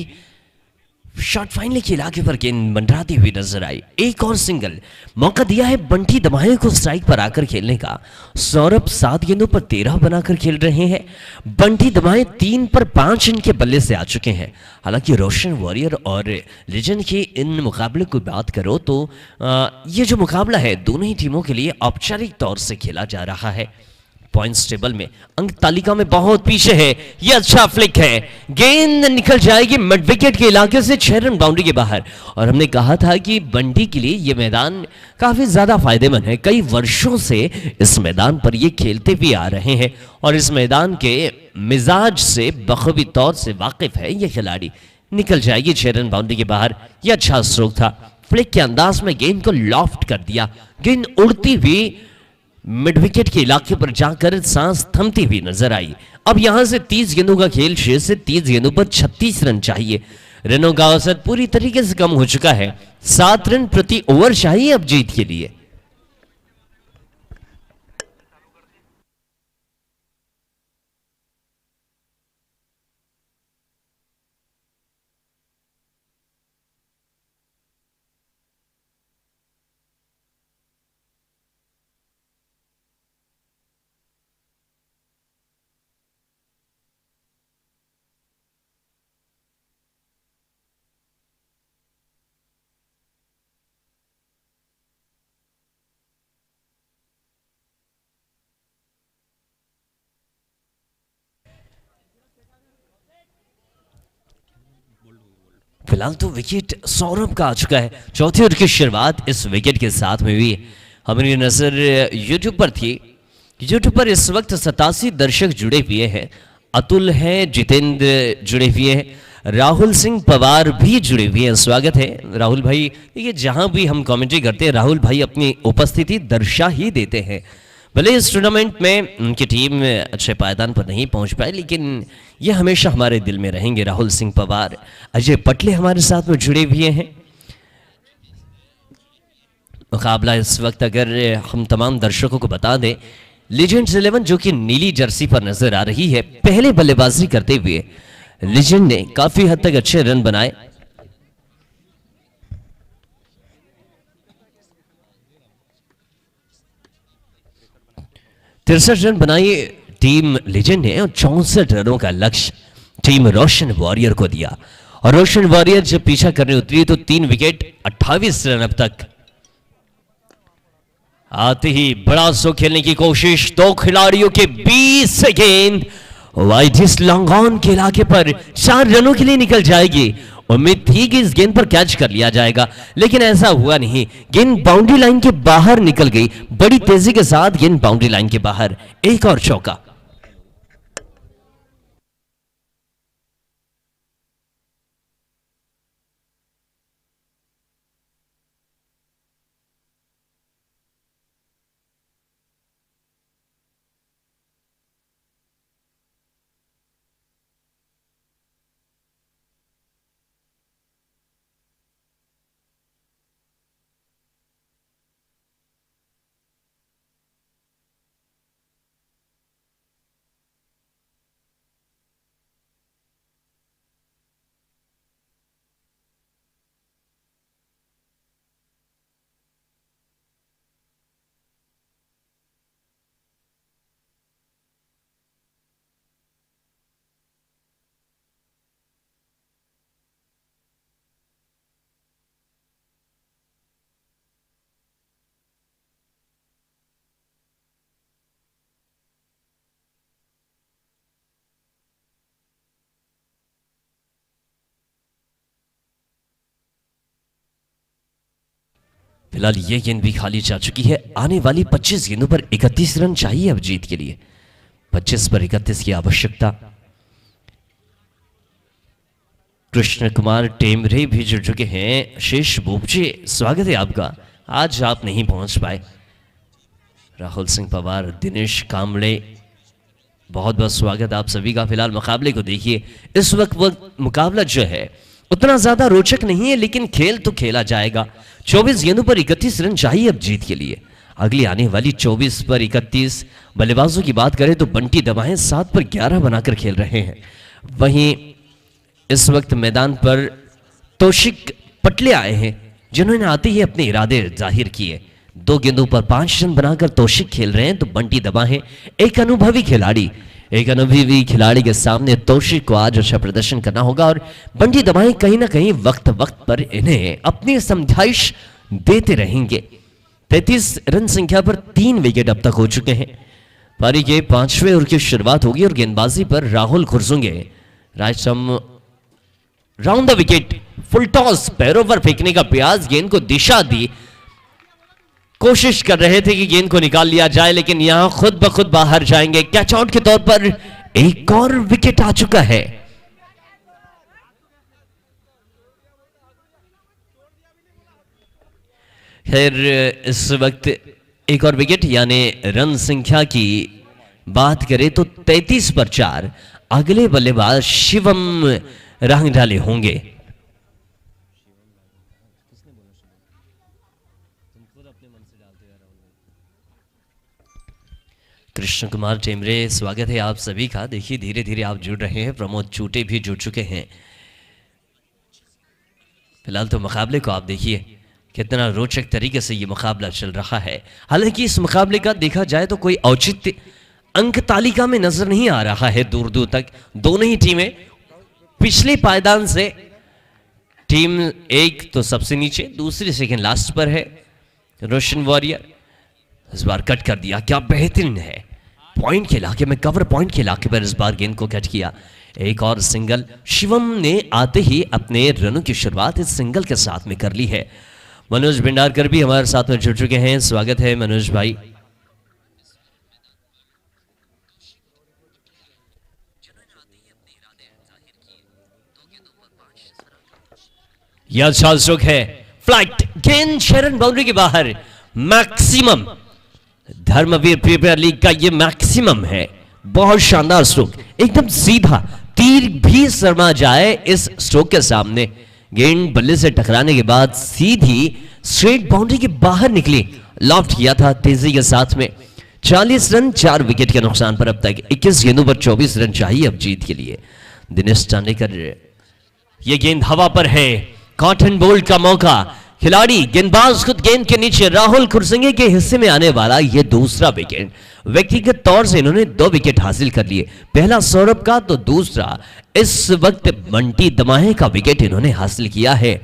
शॉट फाइनली के इलाके पर गेंद मंडराती हुई नजर आई। एक और सिंगल, मौका दिया है बंटी दमाए को स्ट्राइक पर आकर खेलने का। सौरभ 7 गेंदों पर 13 बनाकर खेल रहे हैं। बंटी दमाए 3 पर 5 इनके बल्ले से आ चुके हैं। हालांकि रोशन वॉरियर और लेजेंड के इन मुकाबले की बात करो तो ये जो मुकाबला है दोनों ही टीमों के लिए औपचारिक तौर से खेला जा रहा है। पॉइंट्स टेबल में अंक तालिका में बहुत पीछे है। यह अच्छा फ्लिक है, गेंद निकल जाएगी मिड विकेट के इलाके से 6 रन बाउंड्री के बाहर। और हमने कहा था कि बंटी के लिए यह मैदान काफी ज्यादा फायदेमंद है। कई वर्षों से इस मैदान पर ये खेलते भी आ रहे हैं और इस मैदान के मिजाज से बखूबी तौर से वाकिफ है ये खिलाड़ी। निकल जाएगी 6 रन बाउंड्री के बाहर। यह अच्छा स्ट्रोक था। फ्लिक के अंदाज में गेंद को लॉफ्ट कर दिया। गेंद उड़ती हुई मिड विकेट के इलाके पर जाकर सांस थमती हुई नजर आई। अब यहां से 30 गेंदों का खेल शेष से 30 गेंदों पर 36 रन चाहिए। रनों का औसत पूरी तरीके से कम हो चुका है। 7 रन प्रति ओवर चाहिए अब जीत के लिए। फिलहाल तो विकेट सौरभ का आ चुका है। चौथे ओवर की शुरुआत इस विकेट के साथ में हुई। हमारी नजर यूट्यूब पर थी। यूट्यूब पर इस वक्त 87 दर्शक जुड़े हुए हैं। अतुल हैं, जितेंद्र जुड़े हुए हैं, राहुल सिंह पवार भी जुड़े हुए हैं। स्वागत है राहुल भाई। देखिए जहां भी हम कमेंट्री करते हैं राहुल भाई अपनी उपस्थिति दर्शा ही देते हैं। भले इस टूर्नामेंट में उनकी टीम अच्छे पायदान पर नहीं पहुंच पाए लेकिन ये हमेशा हमारे दिल में रहेंगे। राहुल सिंह पवार, अजय पटले हमारे साथ में जुड़े हुए हैं। मुकाबला इस वक्त अगर हम तमाम दर्शकों को बता दें, लीजेंड्स 11 जो कि नीली जर्सी पर नजर आ रही है, पहले बल्लेबाजी करते हुए लीजेंड ने काफी हद तक अच्छे रन बनाए। तिरसठ रन बनाई टीम लीजेंड ने और 64 रनों का लक्ष्य टीम रोशन वॉरियर को दिया। और रोशन वॉरियर जब पीछा करने उतरी तो 3 विकेट 28 रन अब तक। आते ही बड़ा सो खेलने की कोशिश, 2 खिलाड़ियों के 20 गेंद वाइडिस लॉन्ग ऑन के इलाके पर 4 रनों के लिए निकल जाएगी। उम्मीद थी कि इस गेंद पर कैच कर लिया जाएगा लेकिन ऐसा हुआ नहीं। गेंद बाउंड्री लाइन के बाहर निकल गई। बड़ी तेजी के साथ गेंद बाउंड्री लाइन के बाहर। एक और चौका। फिलहाल ये गेंद भी खाली जा चुकी है। आने वाली 25 गेंदों पर 31 रन चाहिए अब जीत के लिए। 25 पर 31 की आवश्यकता। कृष्ण कुमार टेमरे भी जुड़ चुके हैं। शेष बोपचे, स्वागत है आपका। आज आप नहीं पहुंच पाए। राहुल सिंह पवार, दिनेश कांबळे, बहुत बहुत स्वागत आप सभी का। फिलहाल मुकाबले को देखिए। इस वक्त मुकाबला जो है उतना ज्यादा रोचक नहीं है लेकिन खेल तो खेला जाएगा। 24 गेंदों पर 31 रन चाहिए अब जीत के लिए। अगली आने वाली 24 पर 31 बल्लेबाजों की बात करें तो बंटी दमाए 7 पर 11 बनाकर खेल रहे हैं। वहीं इस वक्त मैदान पर तौशिक पटले आए हैं, जिन्होंने आते ही अपने इरादे जाहिर किए। 2 गेंदों पर 5 रन बनाकर तौशिक खेल रहे हैं तो बंटी दबा है एक अनुभवी खिलाड़ी के सामने तौशिक को आज अच्छा प्रदर्शन करना होगा और बंटी दबाएं कहीं ना कहीं वक्त पर इन्हें अपनी समझाइश देते रहेंगे। 33 रन संख्या पर 3 विकेट अब तक हो चुके हैं। पारी के 5वें ओवर की शुरुआत होगी और गेंदबाजी पर Rahul Khursunge round the wicket, full toss, पैरों पर फेंकने का प्रयास, गेंद को दिशा दी, कोशिश कर रहे थे कि गेंद को निकाल लिया जाए, लेकिन यहां खुद ब खुद बाहर जाएंगे। कैच आउट के तौर पर एक और विकेट आ चुका है। खैर इस वक्त एक और विकेट, यानी रन संख्या की बात करें तो 33 पर 4। अगले बल्लेबाज शिवम रांगडाले होंगे। कृष्ण कुमार टेमरे, स्वागत है आप सभी का। देखिए धीरे धीरे आप जुड़ रहे हैं, प्रमोद चूटे भी जुड़ चुके हैं। फिलहाल तो मुकाबले को आप देखिए कितना रोचक तरीके से ये मुकाबला चल रहा है। हालांकि इस मुकाबले का देखा जाए तो कोई औचित्य अंक तालिका में नजर नहीं आ रहा है दूर दूर तक। दोनों ही टीमें पिछले पायदान से, टीम एक तो सबसे नीचे, दूसरी सेकंड लास्ट पर है। रोशन वॉरियर इस बार कट कर दिया, क्या बेहतरीन है, पॉइंट के इलाके में, कवर पॉइंट के इलाके पर इस बार गेंद को कट किया। एक और सिंगल शिवम ने आते ही अपने रनों की शुरुआत इस सिंगल के साथ में कर ली है। मनोज भंडारकर भी हमारे साथ में जुड़ चुके हैं, स्वागत है मनोज भाई। यह अच्छा स्ट्रोक है, फ्लाइट गेंद शरण बाउंड्री के बाहर, मैक्सिमम धर्मवीर प्रीमियर लीग का ये मैक्सिमम है। बहुत शानदार स्ट्रोक, एकदम सीधा, तीर भी शर्मा जाए इस स्ट्रोक के सामने। गेंद बल्ले से टकराने के बाद सीधी स्ट्रेट बाउंड्री के बाहर निकली, लॉफ्ट किया था तेजी के साथ में। 40 रन 4 विकेट के नुकसान पर अब तक 21 गेंदों पर 24 रन चाहिए अब जीत के लिए। दिनेश चांदेकर, ये गेंद हवा पर है, कॉटन बोल्ट का मौका, खिलाड़ी गेंदबाज खुद गेंद के नीचे, राहुल खुरसिंगे के हिस्से में आने वाला ये दूसरा विकेट। व्यक्तिगत तौर से इन्होंने 2 विकेट हासिल कर लिए, पहला सौरभ का तो दूसरा इस वक्त बंटी दमाहे का विकेट इन्होंने हासिल किया है।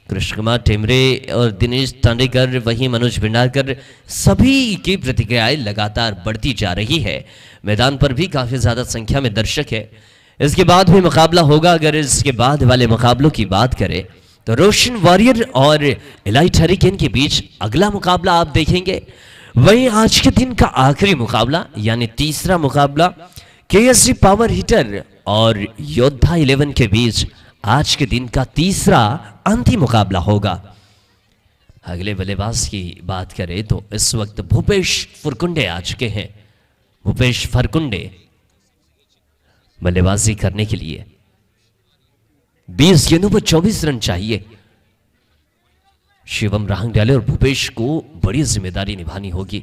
कृष्ण कुमार टेमरे और दिनेश चांदेकर, वहीं मनोज भंडारकर, सभी की प्रतिक्रियाएं लगातार बढ़ती जा रही है। मैदान पर भी काफी ज्यादा संख्या में दर्शक है। इसके बाद भी मुकाबला होगा। अगर इसके बाद वाले मुकाबलों की बात करें तो रोशन वॉरियर और एलाइट हरिकेन के बीच अगला मुकाबला आप देखेंगे। वहीं आज के दिन का आखिरी मुकाबला यानी तीसरा मुकाबला केएसजी पावर हिटर और योद्धा 11 के बीच आज के दिन का तीसरा अंतिम मुकाबला होगा। अगले बल्लेबाज की बात करें तो इस वक्त भूपेश फरकुंडे आ चुके हैं। भूपेश फरकुंडे बल्लेबाजी करने के लिए 20 गेंदों पर 24 रन चाहिए। शिवम रांगडाले और भूपेश को बड़ी जिम्मेदारी निभानी होगी।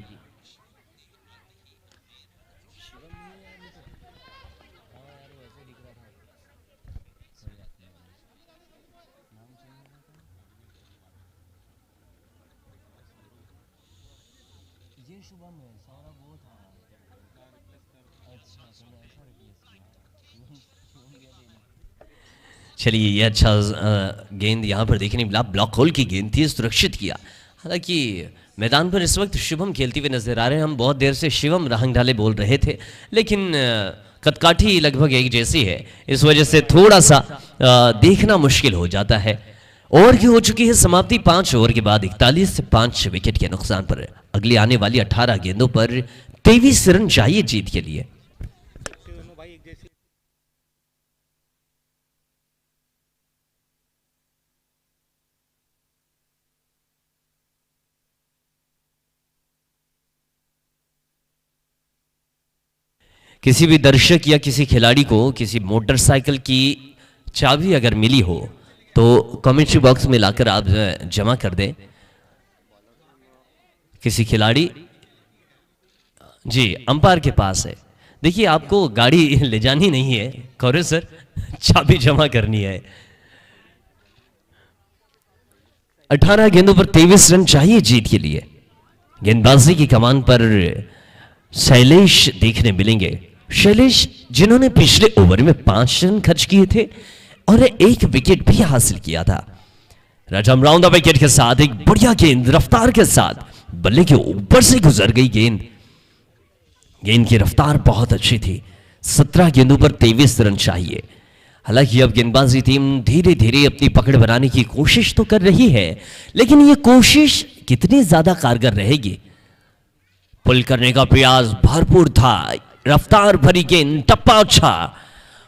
चलिए ये अच्छा गेंद यहां पर देखने मिला, ब्लॉक होल की गेंद थी, सुरक्षित किया। हालांकि मैदान पर इस वक्त शिवम खेलते हुए नजर आ रहे हैं। हम बहुत देर से शिवम रांगडाले बोल रहे थे, लेकिन कदकाठी लगभग एक जैसी है, इस वजह से थोड़ा सा देखना मुश्किल हो जाता है। ओवर की हो चुकी है समाप्ति। 5 ओवर के बाद 41 से 5 विकेट के नुकसान पर अगली आने वाली 18 गेंदों पर 23 रन चाहिए जीत के लिए। किसी भी दर्शक या किसी खिलाड़ी को किसी मोटरसाइकिल की चाबी अगर मिली हो तो कमेंट्री बॉक्स में लाकर आप जमा कर दें। किसी खिलाड़ी जी अंपायर के पास है, देखिए आपको गाड़ी ले जानी नहीं है, कौरे सर चाबी जमा करनी है। 18 गेंदों पर 23 रन चाहिए जीत के लिए। गेंदबाजी की कमान पर शैलेश देखने मिलेंगे। शैलेश जिन्होंने पिछले ओवर में 5 रन खर्च किए थे और 1 विकेट भी हासिल किया था। राजम राउंड द विकेट के साथ एक बढ़िया गेंद रफ्तार के साथ बल्ले के ऊपर से गुजर गई गेंद। गेंद की रफ्तार बहुत अच्छी थी। 17 गेंदों पर 23 रन चाहिए। हालांकि अब गेंदबाजी टीम धीरे धीरे अपनी पकड़ बनाने की कोशिश तो कर रही है, लेकिन यह कोशिश कितनी ज्यादा कारगर रहेगी? पुल करने का प्रयास भरपूर था। रफ्तार भरी गेंद, टप्पा अच्छा,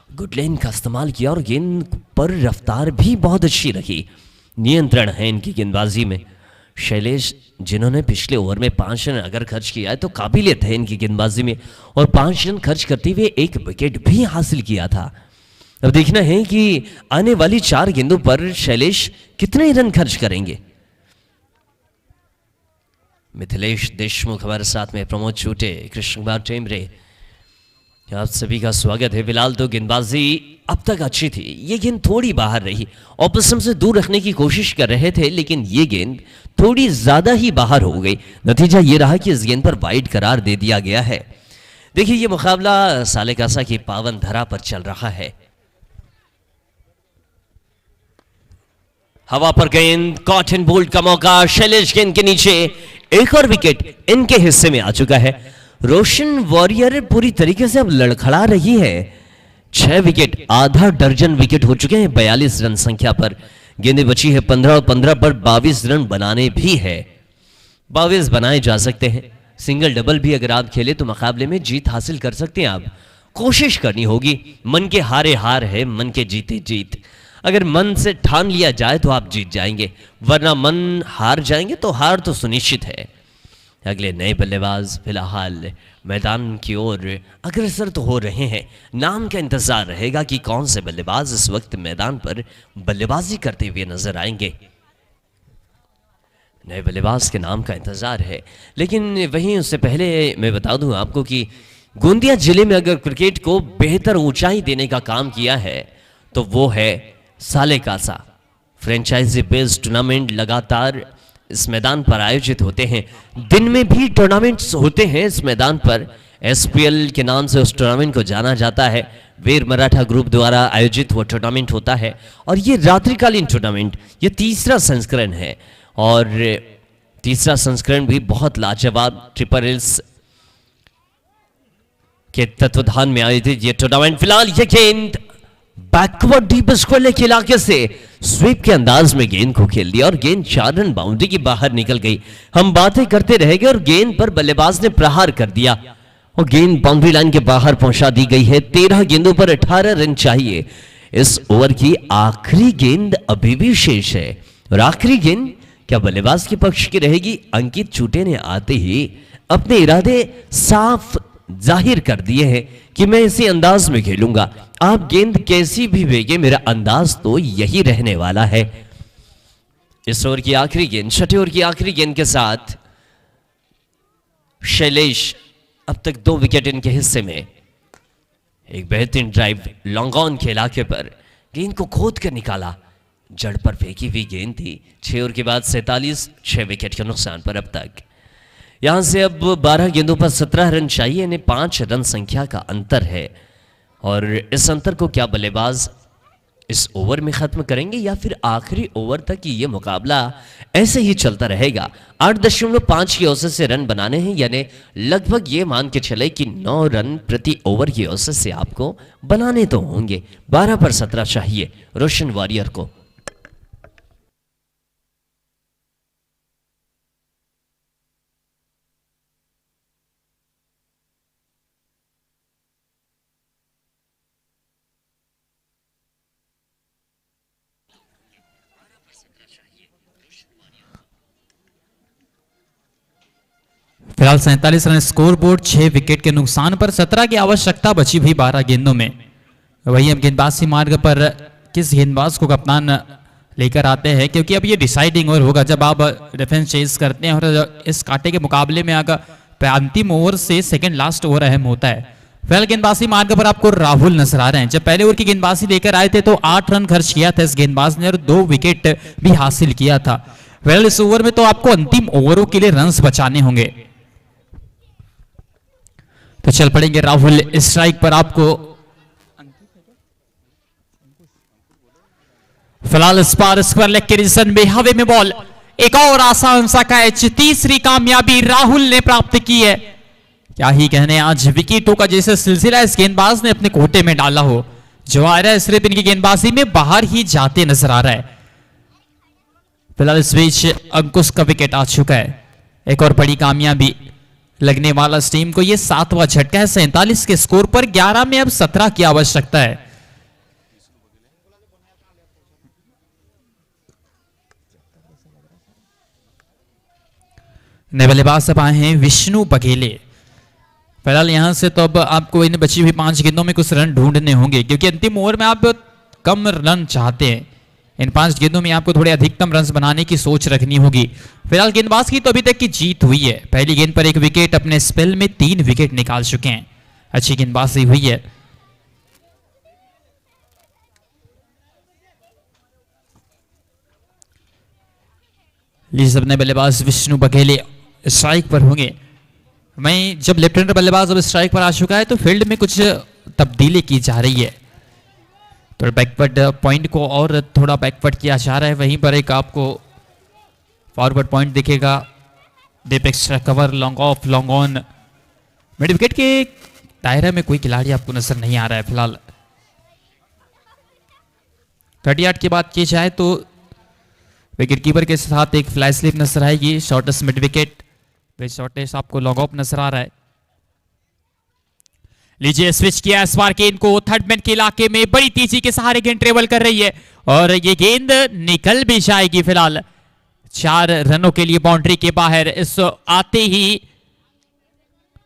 गुड लेन का इस्तेमाल किया और गेंद पर रफ्तार भी बहुत अच्छी रही। नियंत्रण है इनकी गेंदबाजी में। शैलेश जिन्होंने पिछले ओवर में 5 रन अगर खर्च किया है तो काबिलियत है इनकी गेंदबाजी में, और 5 रन खर्च करते हुए 1 विकेट भी हासिल किया था। अब देखना है कि आने वाली 4 गेंदों पर शैलेश कितने रन खर्च करेंगे। मिथिलेश देशमुख हमारे साथ में, प्रमोद चूटे, कृष्ण कुमार टेमरे, आप सभी का स्वागत है। फिलहाल तो गेंदबाजी अब तक अच्छी थी। ये गेंद थोड़ी बाहर रही, ऑपोजिशन से दूर रखने की कोशिश कर रहे थे, लेकिन ये गेंद थोड़ी ज्यादा ही बाहर हो गई। नतीजा ये रहा कि इस गेंद पर वाइड करार दे दिया गया है। देखिए ये मुकाबला सालेकासा की पावन धरा पर चल रहा है। हवा पर गेंद, कॉट एंड बोल्ड का मौका। शैलेश गेंद के नीचे, एक और विकेट इनके हिस्से में आ चुका है। रोशन वॉरियर पूरी तरीके से अब लड़खड़ा रही है। 6 विकेट, आधा दर्जन विकेट हो चुके हैं 42 रन संख्या पर। गेंदें बची है 15 और 15 पर 22 रन बनाने भी है। 22 बनाए जा सकते हैं। सिंगल डबल भी अगर आप खेले तो मुकाबले में जीत हासिल कर सकते हैं। आप कोशिश करनी होगी। मन के हारे हार है, मन के जीते जीत। अगर मन से ठान लिया जाए तो आप जीत जाएंगे, वरना मन हार जाएंगे तो हार तो सुनिश्चित है। अगले नए बल्लेबाज फिलहाल मैदान की ओर अग्रसर तो हो रहे हैं। नाम का इंतजार रहेगा कि कौन से बल्लेबाज इस वक्त मैदान पर बल्लेबाजी करते हुए नजर आएंगे। नए बल्लेबाज के नाम का इंतजार है, लेकिन वहीं उससे पहले मैं बता दूं आपको कि गोंदिया जिले में अगर क्रिकेट को बेहतर ऊंचाई देने का काम किया है तो वो है सालेकासा। फ्रेंचाइजी बेस्ड टूर्नामेंट लगातार इस मैदान पर आयोजित होते हैं। दिन में भी टूर्नामेंट्स होते हैं इस मैदान पर। एसपीएल के नाम से उस टूर्नामेंट को जाना जाता है। वीर मराठा ग्रुप द्वारा आयोजित वो टूर्नामेंट होता है, और ये रात्रिकालीन टूर्नामेंट, ये 3रा संस्करण है, और 3रा संस्करण भी बहुत लाजवाब। ट्रिपल एल्स के तत्वाधान में आयोजित ये टूर्नामेंट। फिलहाल ये गेंद बैकवर्ड डीप स्क्वायर के इलाके से स्वीप के अंदाज में गेंद को खेल दिया और गेंद 4 रन बाउंड्री की बाहर निकल गई। हम बातें करते रह गए और गेंद पर बल्लेबाज ने प्रहार कर दिया और गेंद बाउंड्री लाइन के बाहर पहुंचा दी गई है। 13 गेंदों पर 18 रन चाहिए। इस ओवर की आखिरी गेंद अभी भी शेष है, और आखिरी गेंद क्या बल्लेबाज के पक्ष की रहेगी? अंकित चूटे ने आते ही अपने इरादे साफ जाहिर कर दिए हैं कि मैं इसी अंदाज में खेलूंगा। आप गेंद कैसी भी भेगे, मेरा अंदाज तो यही रहने वाला है। इस ओवर की आखिरी गेंद, 6ठे ओवर की आखिरी गेंद के साथ शैलेश अब तक 2 विकेट इनके हिस्से में। एक बेहतरीन ड्राइव लॉन्ग ऑन के इलाके पर, गेंद को खोद कर निकाला, जड़ पर फेंकी हुई गेंद थी। 6 ओवर के बाद 47, 6 विकेट के नुकसान पर अब तक। यहां से अब 12 गेंदों पर 17 रन चाहिए, यानी 5 रन संख्या का अंतर है। और इस अंतर को क्या बल्लेबाज इस ओवर में खत्म करेंगे या फिर आखिरी ओवर तक ये मुकाबला ऐसे ही चलता रहेगा? 8.5 की औसत से रन बनाने हैं, यानी लगभग ये मान के चले कि 9 रन प्रति ओवर की औसत से आपको बनाने तो होंगे। 12 पर 17 चाहिए रोशन वॉरियर को। फिलहाल 47 रन स्कोर बोर्ड, 6 विकेट के नुकसान पर 17 की आवश्यकता बची हुई 12 गेंदों में। वही अब गेंदबाजी मार्ग पर किस गेंदबाज को कप्तान लेकर आते हैं, क्योंकि अब ये डिसाइडिंग ओवर होगा जब आप डिफेंस चेज करते हैं, और इस कांटे के मुकाबले में अगर अंतिम ओवर से सेकंड लास्ट ओवर अहम होता है। फिलहाल गेंदबाजी मार्ग पर आपको राहुल नजर आ रहे हैं। जब पहले ओवर की गेंदबाजी लेकर आए थे तो 8 रन खर्च किया था इस गेंदबाज ने और 2 विकेट भी हासिल किया था। वेल इस ओवर में तो आपको अंतिम ओवरों के लिए रन्स बचाने होंगे। तो चल पड़ेंगे राहुल स्ट्राइक पर। आपको फिलहाल इस बार स्क्वायर लेग के रिजन में हवा में बॉल, एक और आसान सा कैच, तीसरी कामयाबी राहुल ने प्राप्त की है। क्या ही कहने, आज विकेटों का जैसे सिलसिला इस गेंदबाज ने अपने कोटे में डाला हो। जो आ रहा है सिर्फ इनकी गेंदबाजी में बाहर ही जाते नजर आ रहा है। फिलहाल इस बीच अंकुश का विकेट आ चुका है। एक और बड़ी कामयाबी लगने वाला इस टीम को, यह 7वां झटका है। 47 के स्कोर पर 11 में अब 17 की आवश्यकता है। नए बल्लेबाज अब आए हैं विष्णु बघेले। फिलहाल यहां से तो अब आपको इन बची हुई 5 गेंदों में कुछ रन ढूंढने होंगे, क्योंकि अंतिम ओवर में आप कम रन चाहते हैं। इन 5 गेंदों में आपको थोड़े अधिकतम रन बनाने की सोच रखनी होगी। फिलहाल गेंदबाज की तो अभी तक की जीत हुई है। पहली गेंद पर 1 विकेट, अपने स्पेल में 3 विकेट निकाल चुके हैं। अच्छी गेंदबाजी हुई है। लीजिए अपने बल्लेबाज विष्णु बघेले स्ट्राइक पर होंगे। मैं जब लेफ्ट हैंडर बल्लेबाज अब स्ट्राइक पर आ चुका है तो फील्ड में कुछ तब्दीली की जा रही है। तो बैकवर्ड पॉइंट को और थोड़ा बैकवर्ड किया जा रहा है। वहीं पर एक आपको फॉरवर्ड पॉइंट दिखेगा। Deep extra cover, long off, long on. Mid wicket के दायरे में कोई खिलाड़ी आपको नजर नहीं आ रहा है फिलहाल। 38 की बात की जाए तो विकेट कीपर के साथ एक फ्लाई स्लिप नजर आएगी। शॉर्टेस्ट मिड विकेट, शॉर्टेस्ट आपको लॉन्ग ऑफ नजर आ रहा है। लीजिए स्विच किया इस बार गेंद को थर्ड मैन के इलाके में, बड़ी तेजी के सहारे गेंद ट्रेवल कर रही है और ये गेंद निकल भी जाएगी। फिलहाल 4 रनों के लिए बाउंड्री के बाहर। इस आते ही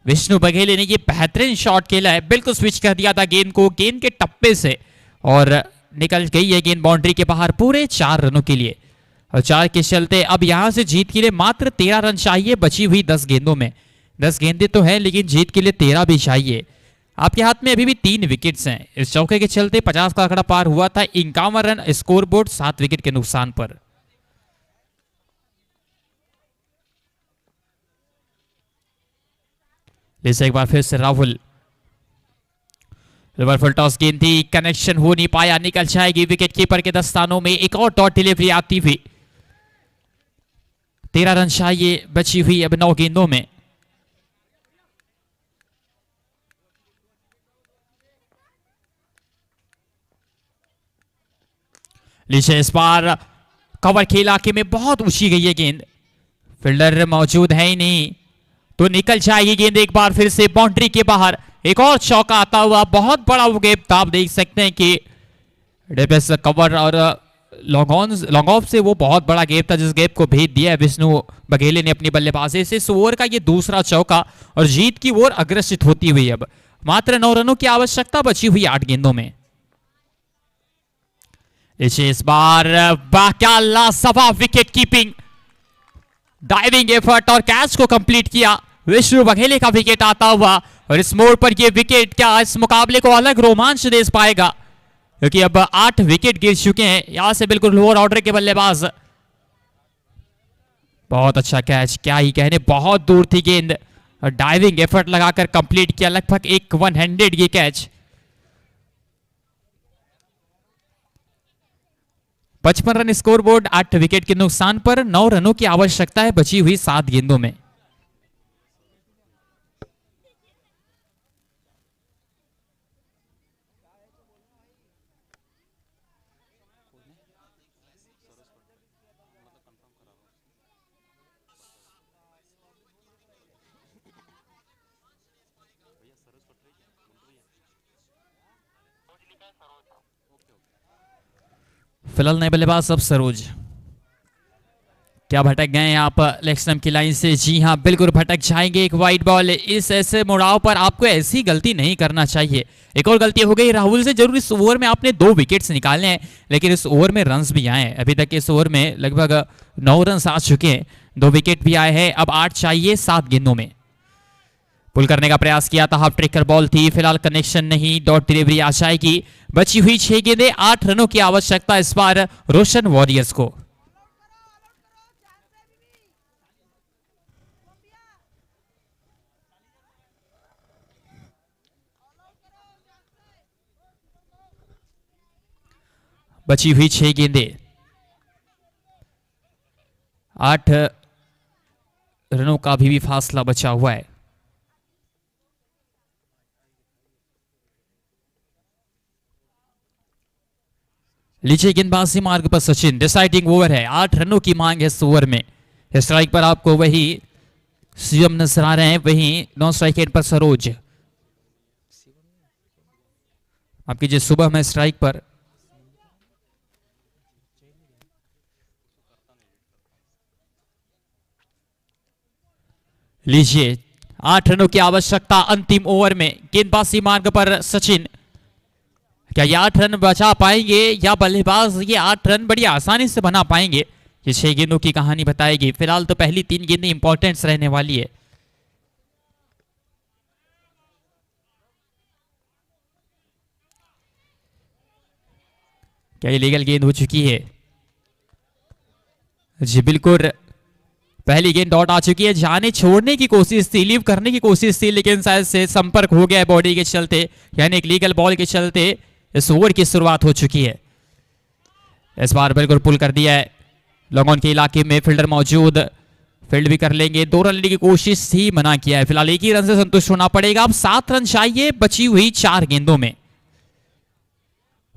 विष्णु बघेले ने ये बेहतरीन शॉट खेला है। बिल्कुल स्विच कर दिया था गेंद को, गेंद के टप्पे से, और निकल गई है गेंद बाउंड्री के बाहर पूरे 4 रनों के लिए। और 4 के चलते अब यहां से जीत के लिए मात्र 13 रन चाहिए बची हुई 10 गेंदों में। 10 गेंदें तो है लेकिन जीत के लिए 13 भी चाहिए। आपके हाथ में अभी भी 3 विकेट्स हैं। इस चौके के चलते 50 का आंकड़ा पार हुआ था। 51 रन स्कोरबोर्ड 7 विकेट के नुकसान पर। एक बार फिर से राहुल, रिवर्सल टॉस गेंद थी, कनेक्शन हो नहीं पाया, निकल जाएगी विकेट कीपर के दस्तानों में। एक और डॉट डिलीवरी आती हुई। 13 रन चाहिए बची हुई अब 9 गेंदों में। लीजिए इस बार कवर के इलाके में बहुत ऊंची गई है गेंद, फील्डर मौजूद है ही नहीं तो निकल जाएगी गेंद एक बार फिर से बाउंड्री के बाहर। एक और चौका आता हुआ, बहुत बड़ा वो गेप था। आप देख सकते हैं कि डेपेस कवर और लॉन्ग ऑफ से वो बहुत बड़ा गेप था जिस गेप को भेज दिया है विष्णु बघेले ने अपनी बल्लेबाजी से। इस ओवर का ये दूसरा चौका और जीत की ओर अग्रसित होती हुई अब मात्र 9 रनों की आवश्यकता बची हुई 8 गेंदों में। इस बार क्या लाजवाब विकेट कीपिंग, डाइविंग एफर्ट और कैच को कंप्लीट किया। विष्णु बघेले का विकेट आता हुआ और इस मोड़ पर यह विकेट क्या इस मुकाबले को अलग रोमांच दे पाएगा, क्योंकि अब 8 विकेट गिर चुके हैं। यहां से बिल्कुल लोअर ऑर्डर के बल्लेबाज। बहुत अच्छा कैच, क्या ही कहने, बहुत दूर थी गेंद और डाइविंग एफर्ट लगाकर कंप्लीट किया लगभग एक 100 ये कैच। 55 रन स्कोरबोर्ड 8 विकेट के नुकसान पर। 9 रनों की आवश्यकता है बची हुई 7 गेंदों में। फिलहाल नए बल्लेबाज अब सरोज। क्या भटक गए आप लेग स्टंप की लाइन से? जी हां, बिल्कुल भटक जाएंगे। एक वाइड बॉल, इस ऐसे मुड़ाव पर आपको ऐसी गलती नहीं करना चाहिए। एक और गलती हो गई राहुल से। जरूर इस ओवर में आपने 2 विकेट्स निकालने हैं, लेकिन इस ओवर में रन्स भी आए हैं। अभी तक इस ओवर में लगभग 9 रन आ चुके हैं, 2 विकेट भी आए हैं। अब 8 चाहिए 7 गेंदों में। पुल करने का प्रयास किया था, हाफ ट्रिकर बॉल थी, फिलहाल कनेक्शन नहीं, डॉट डिलीवरी आ जाएगी। बची हुई 6 गेंदें, 8 रनों की आवश्यकता इस बार रोशन वॉरियर्स को। बची हुई 6 गेंदें, 8 रनों का भी फासला बचा हुआ है। लीजिए गेंदबाजी मार्ग पर सचिन, डिसाइडिंग ओवर है, 8 रनों की मांग है इस ओवर में। स्ट्राइक पर आपको वही शिवम नजर आ रहे हैं, वहीं नॉन स्ट्राइक एंड पर सरोज। आप कीजिए सुबह में स्ट्राइक पर। लीजिए 8 रनों की आवश्यकता अंतिम ओवर में, गेंदबाजी मार्ग पर सचिन। क्या ये 8 रन बचा पाएंगे या बल्लेबाज ये 8 रन बड़ी आसानी से बना पाएंगे? ये 6 गेंदों की कहानी बताएगी। फिलहाल तो पहली 3 गेंदें इंपॉर्टेंस रहने वाली है। क्या ये लीगल गेंद हो चुकी है? जी बिल्कुल, पहली गेंद डॉट आ चुकी है। जाने छोड़ने की कोशिश थी, लीव करने की कोशिश थी, लेकिन शायद से संपर्क हो गया है बॉडी के चलते, यानी एक लीगल बॉल के चलते इस ओवर की शुरुआत हो चुकी है। इस बार बिल्कुल पुल कर दिया है, लॉन्ग ऑन के इलाके में फील्डर मौजूद, फील्ड भी कर लेंगे। 2 रन लेने की कोशिश थी, मना किया है। फिलहाल 1 ही रन से संतुष्ट होना पड़ेगा। अब 7 रन चाहिए बची हुई 4 गेंदों में।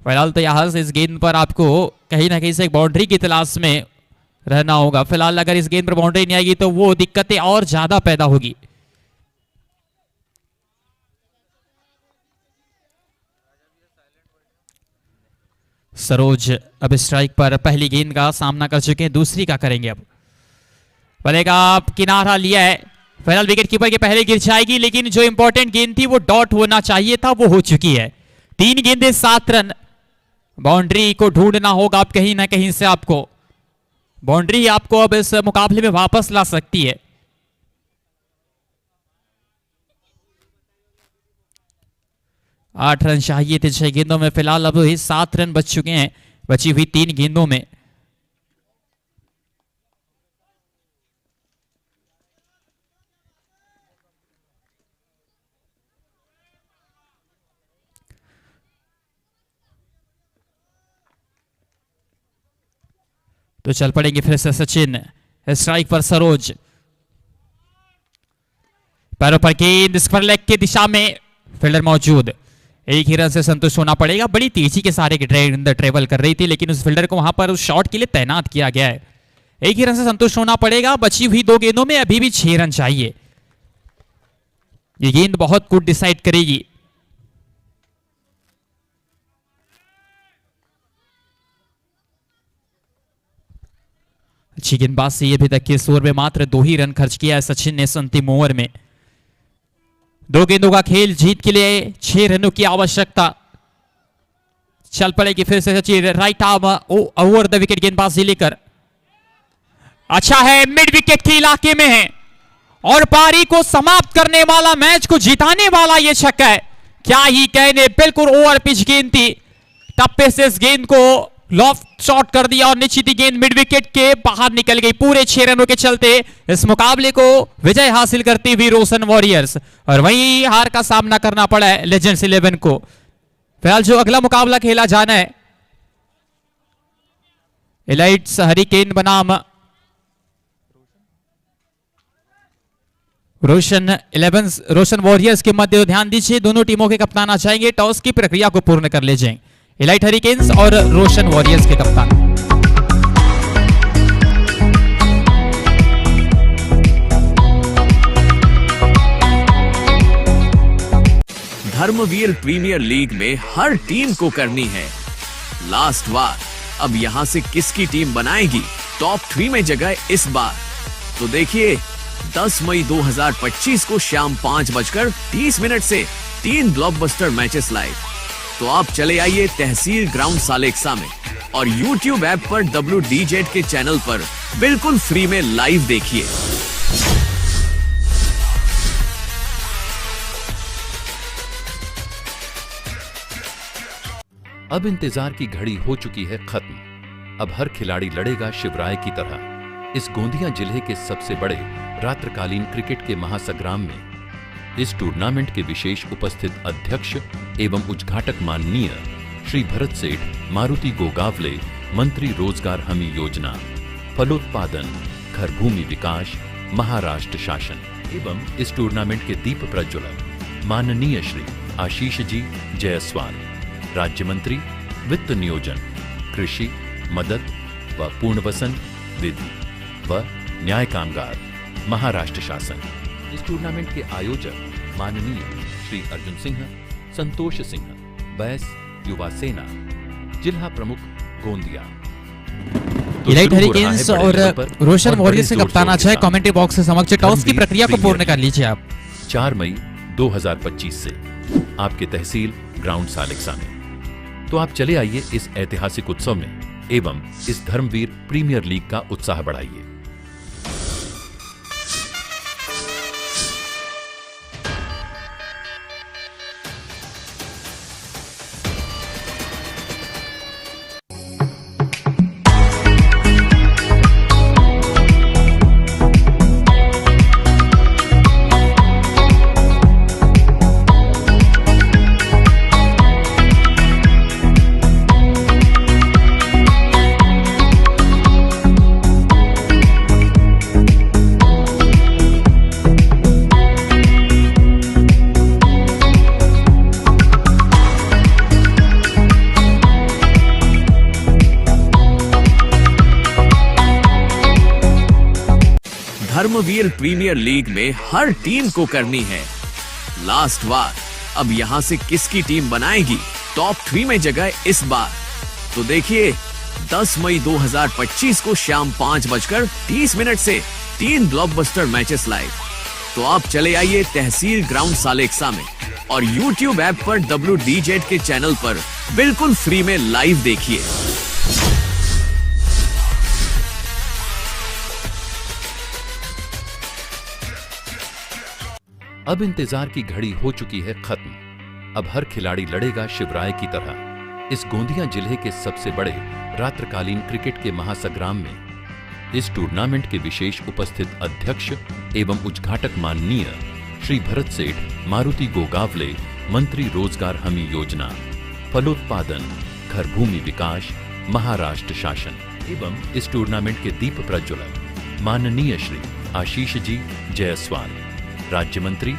फिलहाल तो यहां से इस गेंद पर आपको कहीं ना कहीं से एक बाउंड्री की तलाश में रहना होगा। फिलहाल अगर इस गेंद पर बाउंड्री नहीं आएगी तो वो दिक्कतें और ज्यादा पैदा होगी। सरोज अब स्ट्राइक पर पहली गेंद का सामना कर चुके हैं, दूसरी का करेंगे। अब बल्लेगा आप किनारा लिया है। फिलहाल विकेट कीपर की पहले गिर जाएगी, लेकिन जो इंपॉर्टेंट गेंद थी वो डॉट होना चाहिए था, वो हो चुकी है। 3 गेंदें 7 रन। बाउंड्री को ढूंढना होगा अब कहीं ना कहीं से। आपको बाउंड्री आपको अब इस मुकाबले में वापस ला सकती है। आठ रन चाहिए थे 6 गेंदों में। फिलहाल अब 7 रन बच चुके हैं बची हुई 3 गेंदों में। तो चल पड़ेंगे फिर से सचिन। स्ट्राइक पर सरोज, पैरों पर गेंद स्क्वायर लेग की दिशा में, फील्डर मौजूद। 1 ही रन से संतुष्ट होना पड़ेगा। बड़ी तेजी के सारे ट्रेवल कर रही थी, लेकिन उस फील्डर को वहां पर उस शॉट के लिए तैनात किया गया है। 1 ही रन से संतुष्ट होना पड़ेगा। बची हुई 2 गेंदों में अभी भी 6 रन चाहिए। ये गेंद बहुत कुछ डिसाइड करेगी। अच्छी गेंदबाजी अभी तक के इस ओवर में मात्र 2 ही रन खर्च किया है सचिन ने इस अंतिम ओवर में। 2 गेंदों का खेल, जीत के लिए 6 रनों की आवश्यकता। चल पड़ेगी फिर से Sachin, right arm over the wicket गेंदबाजी लेकर। अच्छा है, मिड विकेट के इलाके में है और पारी को समाप्त करने वाला, मैच को जिताने वाला यह छक्का है। क्या ही कहने, बिल्कुल ओवर पिच गेंद थी। टप्पे से इस गेंद को लॉफ्ट शॉट कर दिया और निश्चित गेंद मिड विकेट के बाहर निकल गई। पूरे 6 रनों के चलते इस मुकाबले को विजय हासिल करती हुई रोशन वॉरियर्स, और वहीं हार का सामना करना पड़ा है लेजेंड्स 11 को। फिलहाल जो अगला मुकाबला खेला जाना है, एलाइट्स हरिकेन बनाम रोशन वॉरियर्स के मध्य। ध्यान दीजिए, दोनों टीमों के कप्तान आ जाएंगे, टॉस की प्रक्रिया को पूर्ण कर ले जाएंगे। एलाइट हरिकेन्स और रोशन वॉरियर्स के कप्तान। धर्मवीर प्रीमियर लीग में हर टीम को करनी है लास्ट वार। अब यहां से किसकी टीम बनाएगी टॉप 3 में जगह इस बार? तो देखिए 10 मई 2025 को शाम 5:30 से 3 ब्लॉकबस्टर मैचेस लाइव। तो आप चले आइए तहसील ग्राउंड सालेक्सा में और YouTube ऐप पर WDZ के चैनल पर बिल्कुल फ्री में लाइव देखिए। अब इंतजार की घड़ी हो चुकी है खत्म। अब हर खिलाड़ी लड़ेगा शिवराय की तरह इस गोंदिया जिले के सबसे बड़े रात्रकालीन क्रिकेट के महासंग्राम में। इस टूर्नामेंट के विशेष उपस्थित अध्यक्ष एवं उद्घाटक माननीय श्री भरत सेठ मारुति गोगावले, मंत्री रोजगार हमी योजना, फलोत्पादन, घर भूमि विकास, महाराष्ट्र शासन। एवं इस टूर्नामेंट के दीप प्रज्वलक माननीय श्री आशीष जी जायसवाल, राज्य मंत्री वित्त नियोजन, कृषि, मदद व पुनर्वसन, विधि व न्याय कामगार, महाराष्ट्र शासन। इस टूर्नामेंट के आयोजक माननीय श्री अर्जुन सिंह, संतोष सिंह, बैस युवा सेना, जिला प्रमुख गोंदिया। इलाइट हरिकेन्स और रोशन वॉरियर्स के कप्तान अजय कमेंट्री बॉक्स से समक्ष टॉस की प्रक्रिया को पूर्ण कर लीजिए आप। 4 मई 2025 से आपके तहसील ग्राउंड सालेक्सा में। तो आप चले आइए इस ऐतिहासिक उत्सव में एवं इस धर्मवीर प्रीमियर लीग का उत्साह बढ़ाइए। धर्मवीर प्रीमियर लीग में हर टीम को करनी है लास्ट वार। अब यहां से किसकी टीम बनाएगी टॉप 3 में जगह इस बार? तो देखिए 10 मई 2025 को शाम 5:30 से 3 ब्लॉकबस्टर मैचेस लाइव। तो आप चले आइए तहसील ग्राउंड सालेक्सा में और YouTube ऐप पर WDZ के चैनल पर बिल्कुल फ्री में लाइव देखिए। अब इंतजार की घड़ी हो चुकी है खत्म। अब हर खिलाड़ी लड़ेगा शिवराय की तरह इस गोंदिया जिले के सबसे बड़े रात्रकालीन क्रिकेट के महासंग्राम में। इस टूर्नामेंट के विशेष उपस्थित अध्यक्ष एवं उद्घाटक माननीय श्री भरत सेठ मारुति गोगावले, मंत्री रोजगार हमी योजना, फलोत्पादन, घर भूमि विकास, महाराष्ट्र शासन। एवं इस टूर्नामेंट के दीप प्रज्वलक माननीय श्री आशीष जी जायसवाल, राज्य मंत्री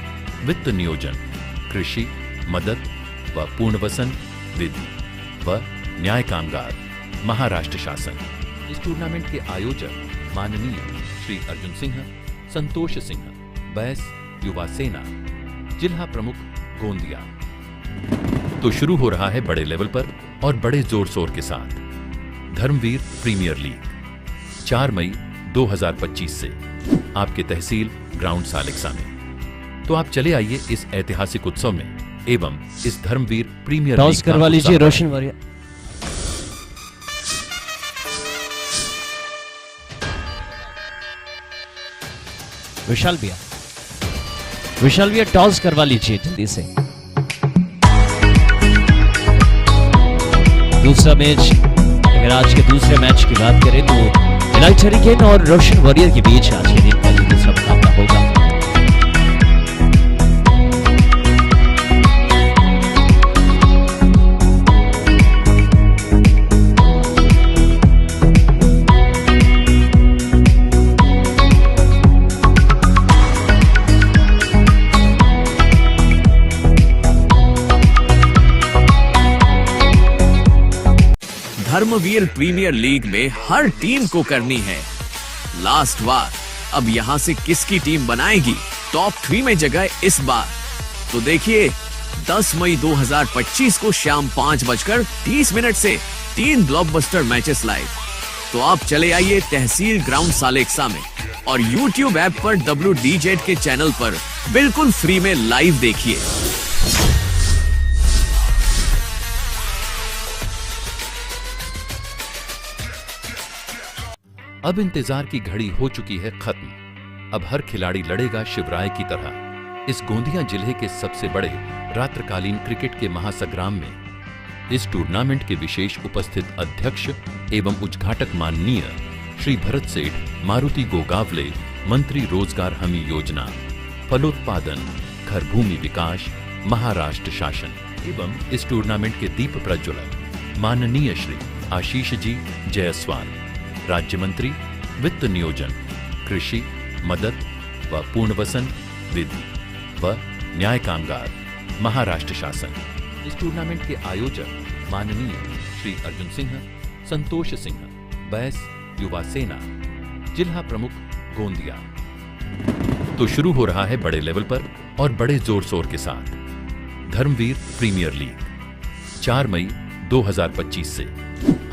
वित्त नियोजन, कृषि, मदद व पुनर्वसन, विधि व न्याय कामगार, महाराष्ट्र शासन। इस टूर्नामेंट के आयोजक माननीय श्री अर्जुन सिंह, संतोष सिंह, बैस युवा सेना, जिला प्रमुख गोंदिया। तो शुरू हो रहा है बड़े लेवल पर और बड़े जोर शोर के साथ धर्मवीर प्रीमियर लीग 4 मई 2025 से आपके तहसील ग्राउंड सालेक्सा में। तो आप चले आइए इस ऐतिहासिक उत्सव में एवं इस धर्मवीर प्रीमियर टॉस करवा लीजिए रोशन वॉरियर। विशाल भैया टॉस करवा लीजिए जल्दी से। दूसरा मैच, अगर आज के दूसरे मैच की बात करें तो इलाइट हरिकेन और रोशन वॉरियर के बीच आज के दिन का ये दूसरा मुकाबला होगा। धर्मवीर प्रीमियर लीग में हर टीम को करनी है लास्ट वार। अब यहां से किसकी टीम बनाएगी टॉप 3 में जगह इस बार? तो देखिए 10 मई 2025 को शाम 5:30 से 3 ब्लॉकबस्टर मैचेस लाइव। तो आप चले आइए तहसील ग्राउंड सालेक्सा में और YouTube ऐप पर WDZ के चैनल पर बिल्कुल फ्री में लाइव देखिए। अब इंतजार की घड़ी हो चुकी है खत्म। अब हर खिलाड़ी लड़ेगा शिवराय की तरह इस गोंदिया जिले के सबसे बड़े रात्रकालीन क्रिकेट के महासंग्राम में। इस टूर्नामेंट के विशेष उपस्थित अध्यक्ष एवं उद्घाटक माननीय श्री भरत सेठ मारुति गोगावले, मंत्री रोजगार हमी योजना, फलोत्पादन, घर भूमि विकास, महाराष्ट्र शासन। एवं इस टूर्नामेंट के दीप प्रज्वलक माननीय श्री आशीष जी जायसवाल, राज्य मंत्री वित्त नियोजन, कृषि, मदद व पुनर्वसन, विधि व न्याय कामगार, महाराष्ट्र शासन। इस टूर्नामेंट के आयोजक माननीय श्री अर्जुन सिंह, संतोष सिंह, बैस युवा सेना, जिला प्रमुख गोंदिया। तो शुरू हो रहा है बड़े लेवल पर और बड़े जोर शोर के साथ धर्मवीर प्रीमियर लीग 4 मई 2025 से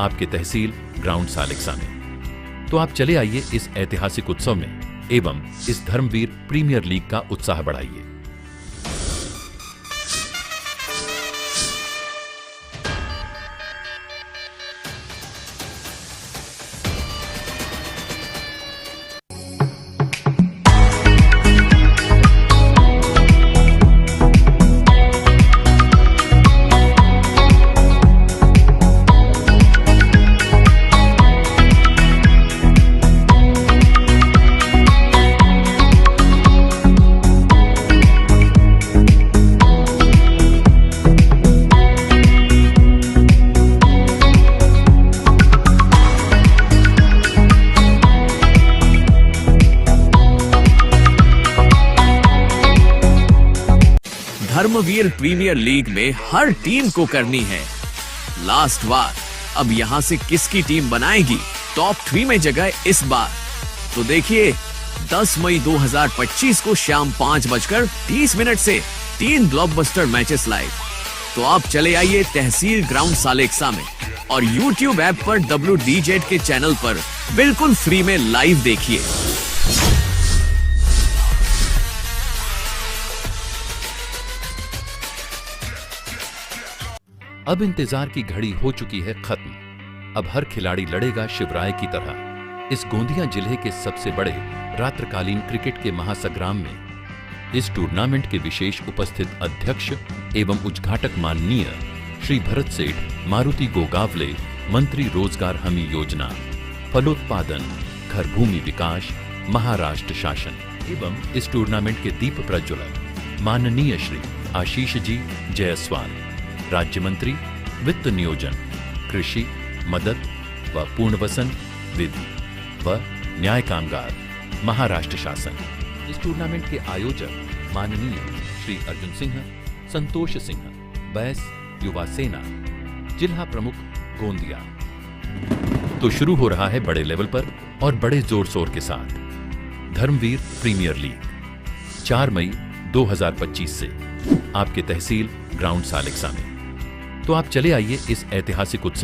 आपके तहसील ग्राउंड सालेक्सा में। तो आप चले आइए इस ऐतिहासिक उत्सव में एवं इस धर्मवीर प्रीमियर लीग का उत्साह बढ़ाइए। धर्मवीर प्रीमियर लीग में हर टीम को करनी है लास्ट वार। अब यहाँ से किसकी टीम बनाएगी टॉप 3 में जगह इस बार? तो देखिए 10 मई 2025 को शाम 5:30 से 3 ब्लॉकबस्टर मैचेस लाइव। तो आप चले आइए तहसील ग्राउंड सालेक्सा में और YouTube ऐप पर WDZ के चैनल पर बिल्कुल फ्री में लाइव देखिए। अब इंतजार की घड़ी हो चुकी है खत्म। अब हर खिलाड़ी लड़ेगा शिवराय की तरह इस गोंदिया जिले के सबसे बड़े रात्रकालीन क्रिकेट के महासंग्राम में। इस टूर्नामेंट के विशेष उपस्थित अध्यक्ष एवं उद्घाटक माननीय श्री भरत सेठ मारुति गोगावले, मंत्री रोजगार हमी योजना, फलोत्पादन, घर भूमि विकास, महाराष्ट्र शासन। एवं इस टूर्नामेंट के दीप प्रज्वलक माननीय श्री आशीष जी जायसवाल, राज्य मंत्री वित्त नियोजन, कृषि, मदद व पुनर्वसन, विधि व न्याय कामगार, महाराष्ट्र शासन। इस टूर्नामेंट के आयोजक माननीय श्री अर्जुन सिंह, संतोष सिंह, बैस युवा सेना, जिला प्रमुख गोंदिया। तो शुरू हो रहा है बड़े लेवल पर और बड़े जोर शोर के साथ धर्मवीर प्रीमियर लीग 4 मई 2025 से आपके तहसील ग्राउंड सालेक्सा में। तो आप चले आइए इस ऐतिहासिक उत्सव